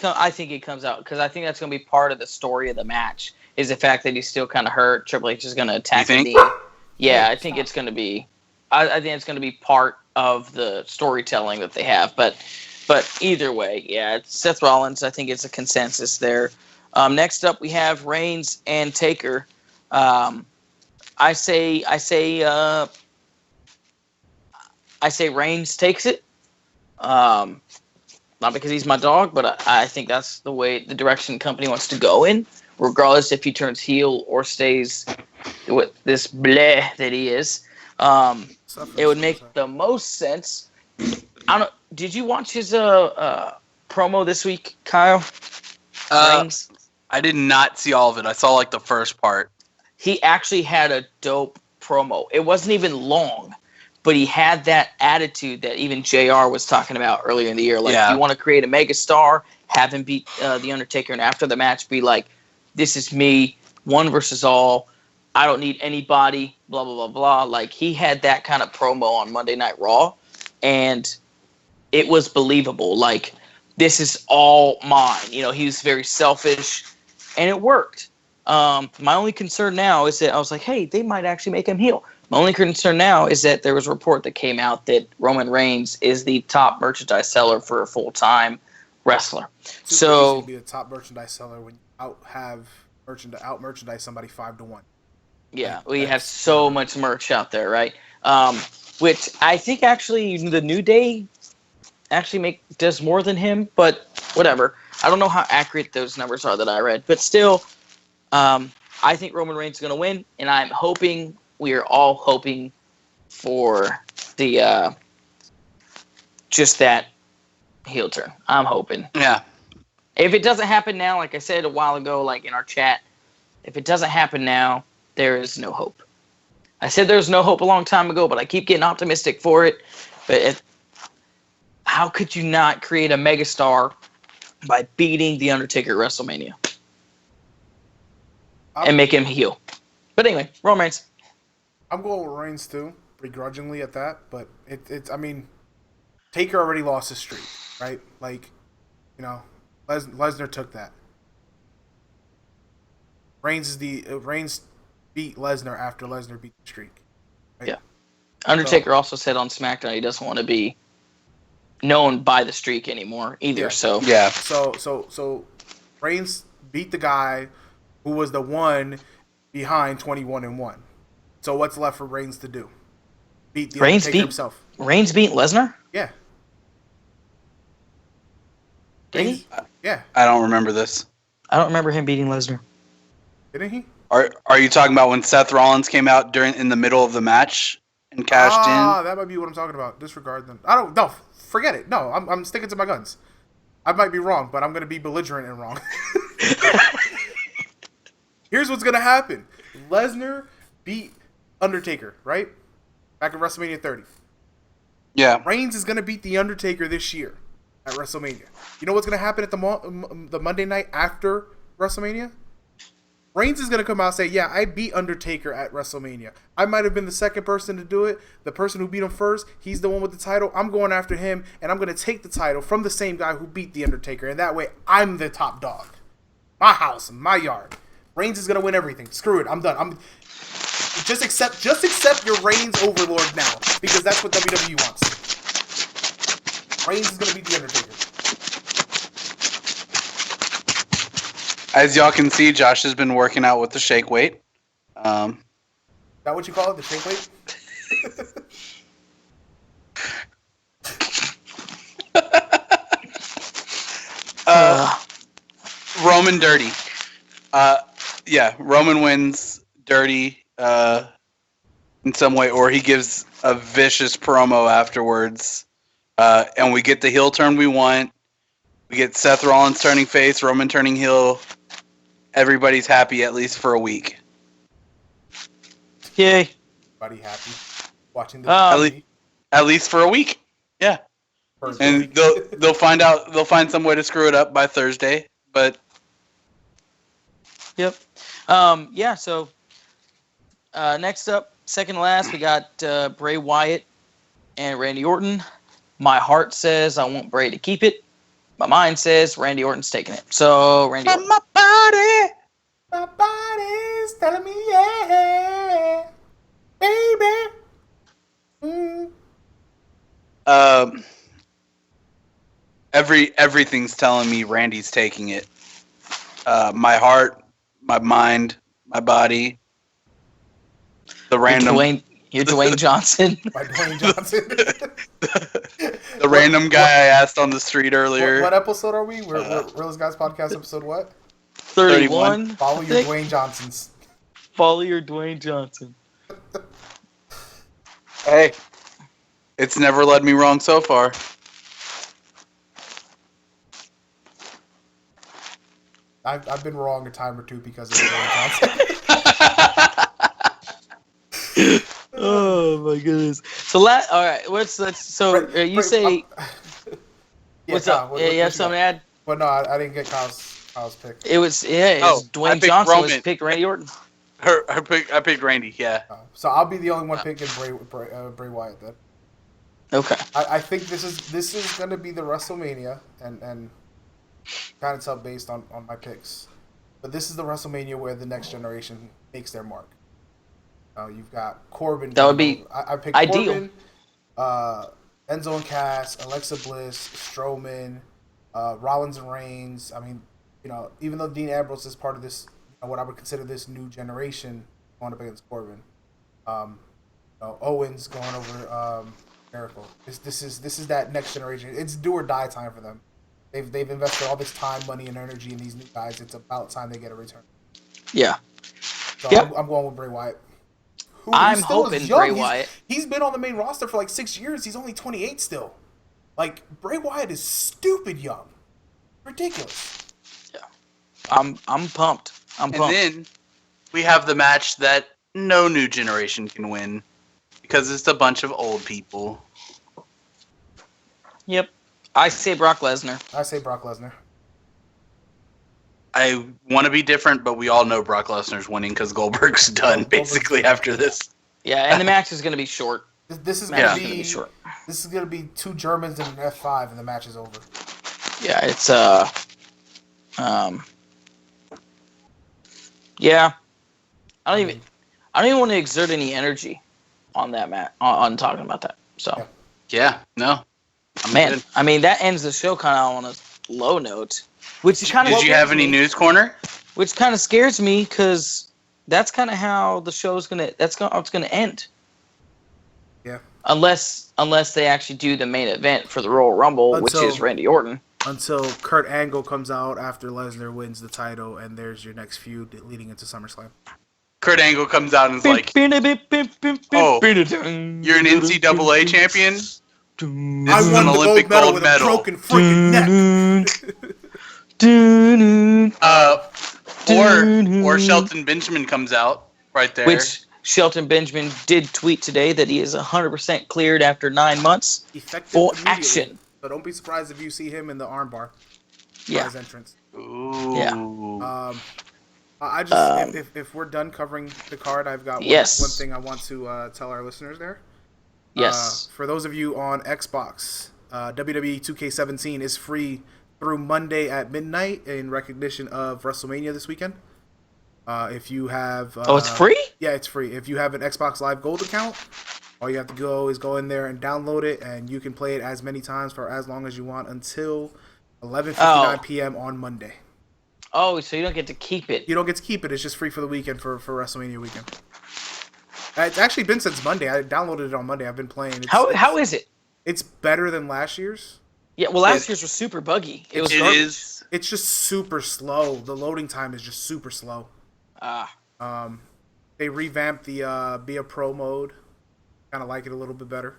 Speaker 1: comes out because I think that's going to be part of the story of the match. Is the fact that he's still kind of hurt. Triple H is going to attack the. Yeah, I think it's going to be. I think it's going to be part of the storytelling that they have. But either way, yeah, it's Seth Rollins. I think it's a consensus there. Next up, we have Reigns and Taker. I say. I say Reigns takes it. Not because he's my dog, but I think that's the direction the company wants to go in, regardless if he turns heel or stays with this bleh that he is. It would make the most sense. I don't. Did you watch his promo this week, Kyle? Reigns?
Speaker 3: I did not see all of it. I saw like the first part.
Speaker 1: He actually had a dope promo. It wasn't even long, but he had that attitude that even JR was talking about earlier in the year. Like, you want to create a megastar, have him beat The Undertaker, and after the match be like, this is me, one versus all. I don't need anybody, blah, blah, blah, blah. Like, he had that kind of promo on Monday Night Raw, and it was believable. Like, this is all mine. You know, he was very selfish, and it worked. My only concern now is that I was like, hey, they might actually make him heel. My only concern now is that there was a report that came out that Roman Reigns is the top merchandise seller for a full-time wrestler. So
Speaker 2: easy to be a top merchandise seller when you out merchandise somebody 5-1.
Speaker 1: Yeah, we have so much merch out there, right? Which I think actually the New Day actually does more than him, but whatever. I don't know how accurate those numbers are that I read, but still, I think Roman Reigns is going to win, and we are all hoping for the just that heel turn. I'm hoping.
Speaker 3: Yeah.
Speaker 1: If it doesn't happen now, like I said a while ago, like in our chat, if it doesn't happen now, there is no hope. I said there's no hope a long time ago, but I keep getting optimistic for it. But how could you not create a megastar by beating The Undertaker at WrestleMania and make him heel? But anyway, Roman Reigns.
Speaker 2: I'm going with Reigns too, begrudgingly at that. But it's I mean, Taker already lost his streak, right? Like, you know, Lesnar took that. Reigns beat Lesnar after Lesnar beat the streak. Right?
Speaker 1: Yeah. Undertaker also said on SmackDown he doesn't want to be known by the streak anymore either.
Speaker 2: Yeah.
Speaker 1: So
Speaker 3: yeah.
Speaker 2: So Reigns beat the guy who was the one behind 21-1. So what's left for Reigns to do? Beat the Undertaker himself.
Speaker 1: Reigns beat Lesnar?
Speaker 2: Yeah.
Speaker 1: Did he?
Speaker 2: Yeah.
Speaker 3: I don't remember this.
Speaker 1: I don't remember him beating Lesnar.
Speaker 2: Didn't he?
Speaker 3: Are you talking about when Seth Rollins came out in the middle of the match and cashed in?
Speaker 2: Ah, that might be what I'm talking about. Disregard them. I don't. No, forget it. No, I'm sticking to my guns. I might be wrong, but I'm gonna be belligerent and wrong. Here's what's gonna happen: Lesnar beat Undertaker, right? Back at WrestleMania 30.
Speaker 3: Yeah.
Speaker 2: Reigns is gonna beat the Undertaker this year at WrestleMania. You know what's gonna happen at the Monday night after WrestleMania? Reigns is going to come out and say, yeah, I beat Undertaker at WrestleMania. I might have been the second person to do it. The person who beat him first, he's the one with the title. I'm going after him, and I'm going to take the title from the same guy who beat the Undertaker. And that way, I'm the top dog. My house, my yard. Reigns is going to win everything. Screw it. I'm done. Just accept your Reigns overlord now, because that's what WWE wants. Reigns is going to beat the Undertaker.
Speaker 3: As y'all can see, Josh has been working out with the shake weight.
Speaker 2: Is that what you call it, the shake weight?
Speaker 3: Roman dirty. Yeah, Roman wins dirty in some way, or he gives a vicious promo afterwards, and we get the heel turn we want. We get Seth Rollins turning face, Roman turning heel. Everybody's happy at least for a week.
Speaker 1: Yay!
Speaker 2: Everybody happy watching the
Speaker 3: at least for a week. Yeah. And they'll find some way to screw it up by Thursday, but
Speaker 1: yep. Yeah, so next up, second to last, we got Bray Wyatt and Randy Orton. My heart says I want Bray to keep it. My mind says Randy Orton's taking it. So, Randy Orton.
Speaker 2: My body's telling me yeah, baby.
Speaker 3: Everything's telling me Randy's taking it. My heart, my mind, my body. The random.
Speaker 1: You're Dwayne Johnson.
Speaker 2: By Dwayne Johnson.
Speaker 3: The random guy I asked on the street earlier.
Speaker 2: What episode are we? We're Realest Guys podcast episode what?
Speaker 1: 31.
Speaker 2: Follow your Dwayne Johnsons.
Speaker 1: Follow your Dwayne Johnson.
Speaker 3: Hey, it's never led me wrong so far.
Speaker 2: I've been wrong a time or two because of Dwayne Johnson.
Speaker 1: Oh my goodness! So all right. You say what's up? You have something to add?
Speaker 2: Well, no, I didn't get Kyle's pick.
Speaker 1: It was Dwayne Johnson was picked Randy Orton.
Speaker 3: I picked Randy. Yeah.
Speaker 2: So I'll be the only one picking Bray Wyatt then.
Speaker 1: Okay.
Speaker 2: I think this is going to be the WrestleMania and kind of tough based on my picks, but this is the WrestleMania where the next generation makes their mark. You've got Corbin.
Speaker 1: That would be
Speaker 2: I picked
Speaker 1: ideal.
Speaker 2: Corbin, Enzo and Cass, Alexa Bliss, Strowman, Rollins and Reigns. I mean, even though Dean Ambrose is part of this, what I would consider this new generation going up against Corbin. Owens going over Miracle. This is that next generation. It's do or die time for them. They've invested all this time, money, and energy in these new guys. It's about time they get a return.
Speaker 1: Yeah.
Speaker 2: So yep. I'm going with Bray Wyatt.
Speaker 1: I'm hoping Bray Wyatt.
Speaker 2: He's been on the main roster for like 6 years. He's only 28 still. Like, Bray Wyatt is stupid young. Ridiculous.
Speaker 1: Yeah. I'm pumped.
Speaker 3: And then we have the match that no new generation can win because it's a bunch of old people.
Speaker 1: Yep. I say Brock Lesnar.
Speaker 2: I say Brock Lesnar.
Speaker 3: I want to be different, but we all know Brock Lesnar's winning because Goldberg's done basically after this.
Speaker 1: Yeah, and the match is going to be short.
Speaker 2: This is going to be short. This is going to be two Germans and an F5, and the match is over.
Speaker 1: Yeah, it's yeah. I don't even want to exert any energy on that match on talking about that. So
Speaker 3: yeah, no.
Speaker 1: Man, I mean that ends the show kind of on a low note. Which kind of
Speaker 3: did you have any news corner?
Speaker 1: Which kind of scares me because that's kind of how the show's gonna. That's how it's gonna end.
Speaker 2: Yeah.
Speaker 1: Unless they actually do the main event for the Royal Rumble, which is Randy Orton.
Speaker 2: Until Kurt Angle comes out after Lesnar wins the title, and there's your next feud leading into SummerSlam.
Speaker 3: Kurt Angle comes out and is like, "Oh, you're an NCAA champion. This is an Olympic gold medal."
Speaker 2: Broken freaking neck.
Speaker 3: Or Shelton Benjamin comes out right there.
Speaker 1: Which Shelton Benjamin did tweet today that he is 100% cleared after 9 months for action.
Speaker 2: So don't be surprised if you see him in the armbar.
Speaker 1: Yeah.
Speaker 2: His entrance.
Speaker 3: Ooh.
Speaker 1: Yeah.
Speaker 2: I just if we're done covering the card, I've got one thing I want to tell our listeners there.
Speaker 1: Yes.
Speaker 2: For those of you on Xbox, WWE 2K17 is free through Monday at midnight in recognition of WrestleMania this weekend. If you have...
Speaker 1: it's free?
Speaker 2: Yeah, it's free. If you have an Xbox Live Gold account, all you have to go is go in there and download it, and you can play it as many times for as long as you want until 11:59 p.m. on Monday.
Speaker 1: Oh, so you don't get to keep it.
Speaker 2: You don't get to keep it. It's just free for the weekend, for WrestleMania weekend. It's actually been since Monday. I downloaded it on Monday. I've been playing.
Speaker 1: How is it?
Speaker 2: It's better than last year's.
Speaker 1: Yeah, well, last year's was super buggy. It was garbage.
Speaker 2: It's just super slow. The loading time is just super slow. They revamped the Be a Pro mode. Kind of like it a little bit better.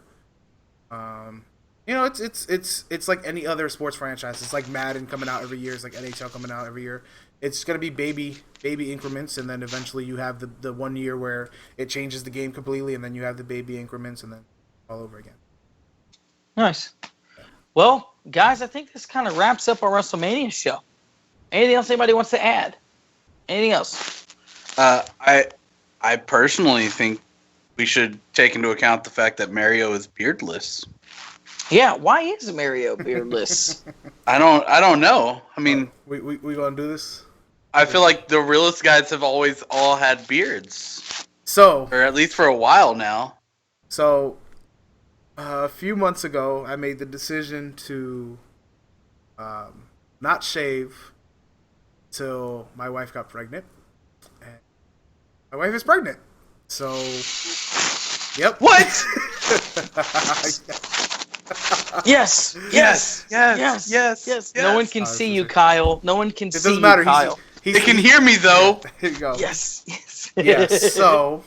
Speaker 2: It's like any other sports franchise. It's like Madden coming out every year. It's like NHL coming out every year. It's gonna be baby increments, and then eventually you have the 1 year where it changes the game completely, and then you have the baby increments, and then all over again.
Speaker 1: Nice. Well, guys, I think this kind of wraps up our WrestleMania show. Anything else anybody wants to add? Anything else?
Speaker 3: I personally think we should take into account the fact that Mario is beardless.
Speaker 1: Yeah, why is Mario beardless?
Speaker 3: I don't know. I mean,
Speaker 2: we gonna do this?
Speaker 3: I feel like the Realest guys have always all had beards.
Speaker 2: So,
Speaker 3: or at least for a while now.
Speaker 2: So, a few months ago, I made the decision to not shave till my wife got pregnant. And my wife is pregnant. So, Yep.
Speaker 3: What?
Speaker 1: Yes. No one can see you, Kyle. No one can see you, Kyle. It doesn't matter.
Speaker 3: They can hear me though.
Speaker 2: Here you go.
Speaker 1: Yes.
Speaker 2: Yes. So,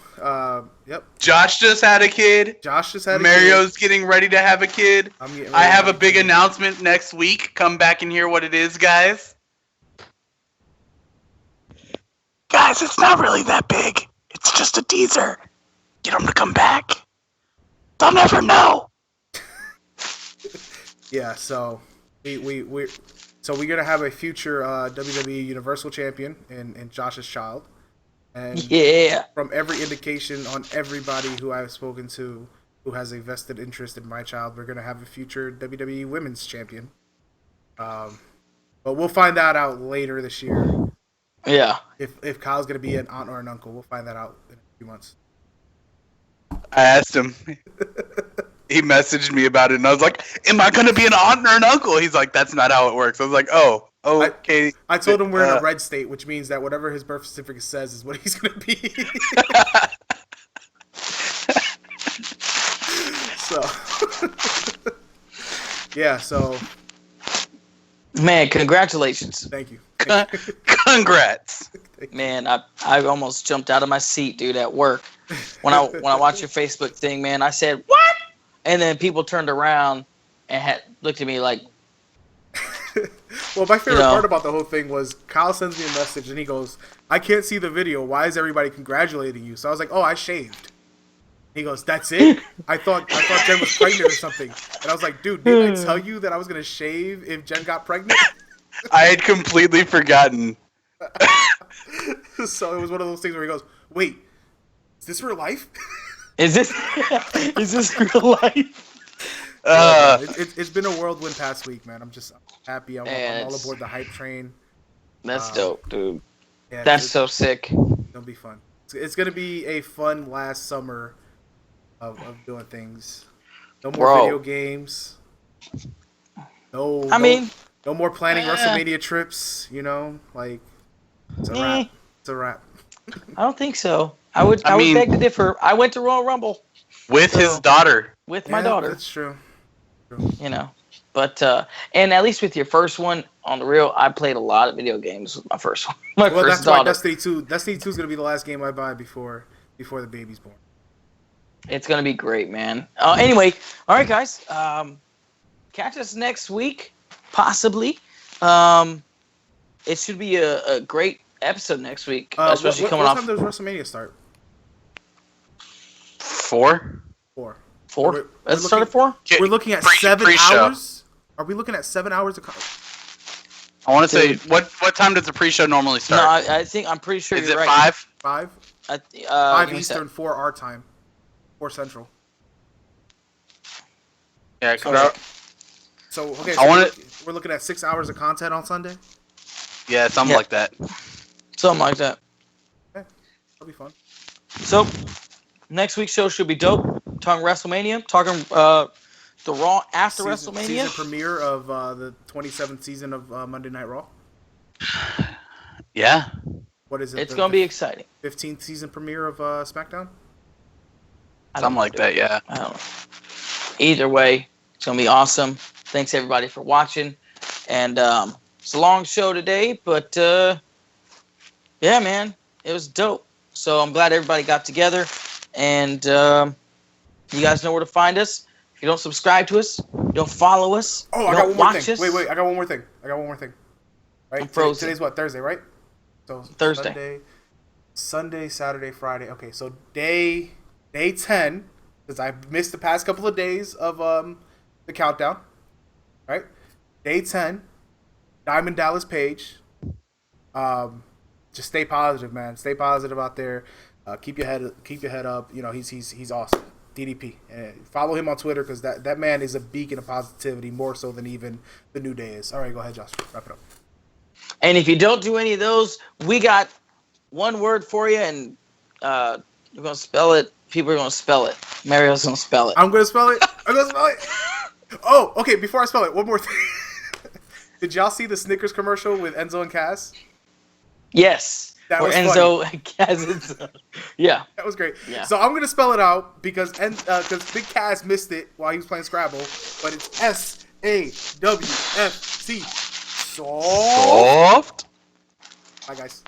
Speaker 2: yep.
Speaker 3: Josh just had a kid. Mario's getting ready to have a kid. I have a big announcement next week. Come back and hear what it is, guys. Guys, it's not really that big. It's just a teaser. Get them to come back. They'll never know.
Speaker 2: Yeah. So we're gonna have a future WWE Universal Champion in Josh's child. And from every indication on everybody who I've spoken to who has a vested interest in my child, we're going to have a future WWE Women's Champion. But we'll find that out later this year.
Speaker 1: Yeah.
Speaker 2: If Kyle's going to be an aunt or an uncle, we'll find that out in a few months.
Speaker 3: I asked him. He messaged me about it, and I was like, am I going to be an aunt or an uncle? He's like, that's not how it works. I was like, oh, okay.
Speaker 2: I told him we're in a red state, which means that whatever his birth certificate says is what he's going to be. So.
Speaker 1: Man, congratulations.
Speaker 2: Thank you.
Speaker 3: Congrats.
Speaker 1: Man, I almost jumped out of my seat, dude, at work. When I watched your Facebook thing, man, I said, what? And then people turned around and looked at me like...
Speaker 2: Well, my favorite part about the whole thing was Kyle sends me a message and he goes, I can't see the video. Why is everybody congratulating you? So I was like, oh, I shaved. He goes, that's it? I thought Jen was pregnant or something. And I was like, dude, didn't I tell you that I was going to shave if Jen got pregnant?
Speaker 3: I had completely forgotten.
Speaker 2: So it was one of those things where he goes, wait, is this real life?
Speaker 1: Is this real life?
Speaker 2: It's been a whirlwind past week, man. I'm just happy. I'm all aboard the hype train.
Speaker 1: That's dope, dude. Yeah, that's so sick.
Speaker 2: It'll be fun. It's gonna be a fun last summer of doing things. No more video games. No more planning WrestleMania trips. It's a wrap. It's a wrap.
Speaker 1: I don't think so. I would beg to differ. I went to Royal Rumble
Speaker 3: with his daughter.
Speaker 1: With my daughter.
Speaker 2: That's true.
Speaker 1: But and at least with your first one, on the real, I played a lot of video games with my first one. That's
Speaker 2: why Destiny 2 is gonna be the last game I buy before the baby's born.
Speaker 1: It's gonna be great, man. Anyway, all right, guys. Catch us next week, possibly. It should be a great episode next week, especially coming off.
Speaker 2: What time does WrestleMania start?
Speaker 3: 4.
Speaker 1: 4? Let's start at 4?
Speaker 2: We're looking at 7 hours? Are we looking at 7 hours of
Speaker 3: I want to say, what time does the pre-show normally start?
Speaker 1: No, I'm pretty sure
Speaker 3: you're
Speaker 1: right.
Speaker 3: 5?
Speaker 2: 5? 5 Eastern, 4 our time. 4 Central.
Speaker 3: Yeah,
Speaker 2: So we're looking at 6 hours of content on Sunday?
Speaker 3: Yeah, something like that.
Speaker 1: Something like that.
Speaker 2: Okay, that'll be fun.
Speaker 1: So, next week's show should be dope. Talking WrestleMania. Talking the Raw after WrestleMania.
Speaker 2: Season premiere of the 27th season of Monday Night Raw.
Speaker 3: Yeah.
Speaker 2: What is it?
Speaker 1: It's going to be exciting.
Speaker 2: 15th season premiere of SmackDown?
Speaker 3: Something like that, yeah.
Speaker 1: I don't know. Either way, it's going to be awesome. Thanks, everybody, for watching. And it's a long show today, but yeah, man, it was dope. So I'm glad everybody got together. And you guys know where to find us. If you don't subscribe to us, you don't follow us.
Speaker 2: Oh, I got one more thing. Wait, I got one more thing. Right?
Speaker 1: I'm frozen.
Speaker 2: Today's what? Thursday, right? So
Speaker 1: Thursday.
Speaker 2: Sunday, Saturday, Friday. Okay, so day 10, because I missed the past couple of days of the countdown. Right? Day 10, Diamond Dallas Page. Just stay positive, man. Stay positive out there. Keep your head up. He's awesome. DDP. Follow him on Twitter because that man is a beacon of positivity more so than even the New Day is. All right, go ahead, Josh. Wrap it up.
Speaker 1: And if you don't do any of those, we got one word for you, and we're gonna spell it. People are gonna spell it. Mario's gonna spell it.
Speaker 2: I'm gonna spell it. Oh, okay. Before I spell it, one more thing. Did y'all see the Snickers commercial with Enzo and Cass?
Speaker 1: Yes.
Speaker 2: That
Speaker 1: or
Speaker 2: was
Speaker 1: Enzo
Speaker 2: funny.
Speaker 1: Cass. Yeah.
Speaker 2: That was great.
Speaker 1: Yeah.
Speaker 2: So I'm going to spell it out because Big Cass missed it while he was playing Scrabble, but it's SAWFT. Soft.
Speaker 3: Soft.
Speaker 2: Bye, guys.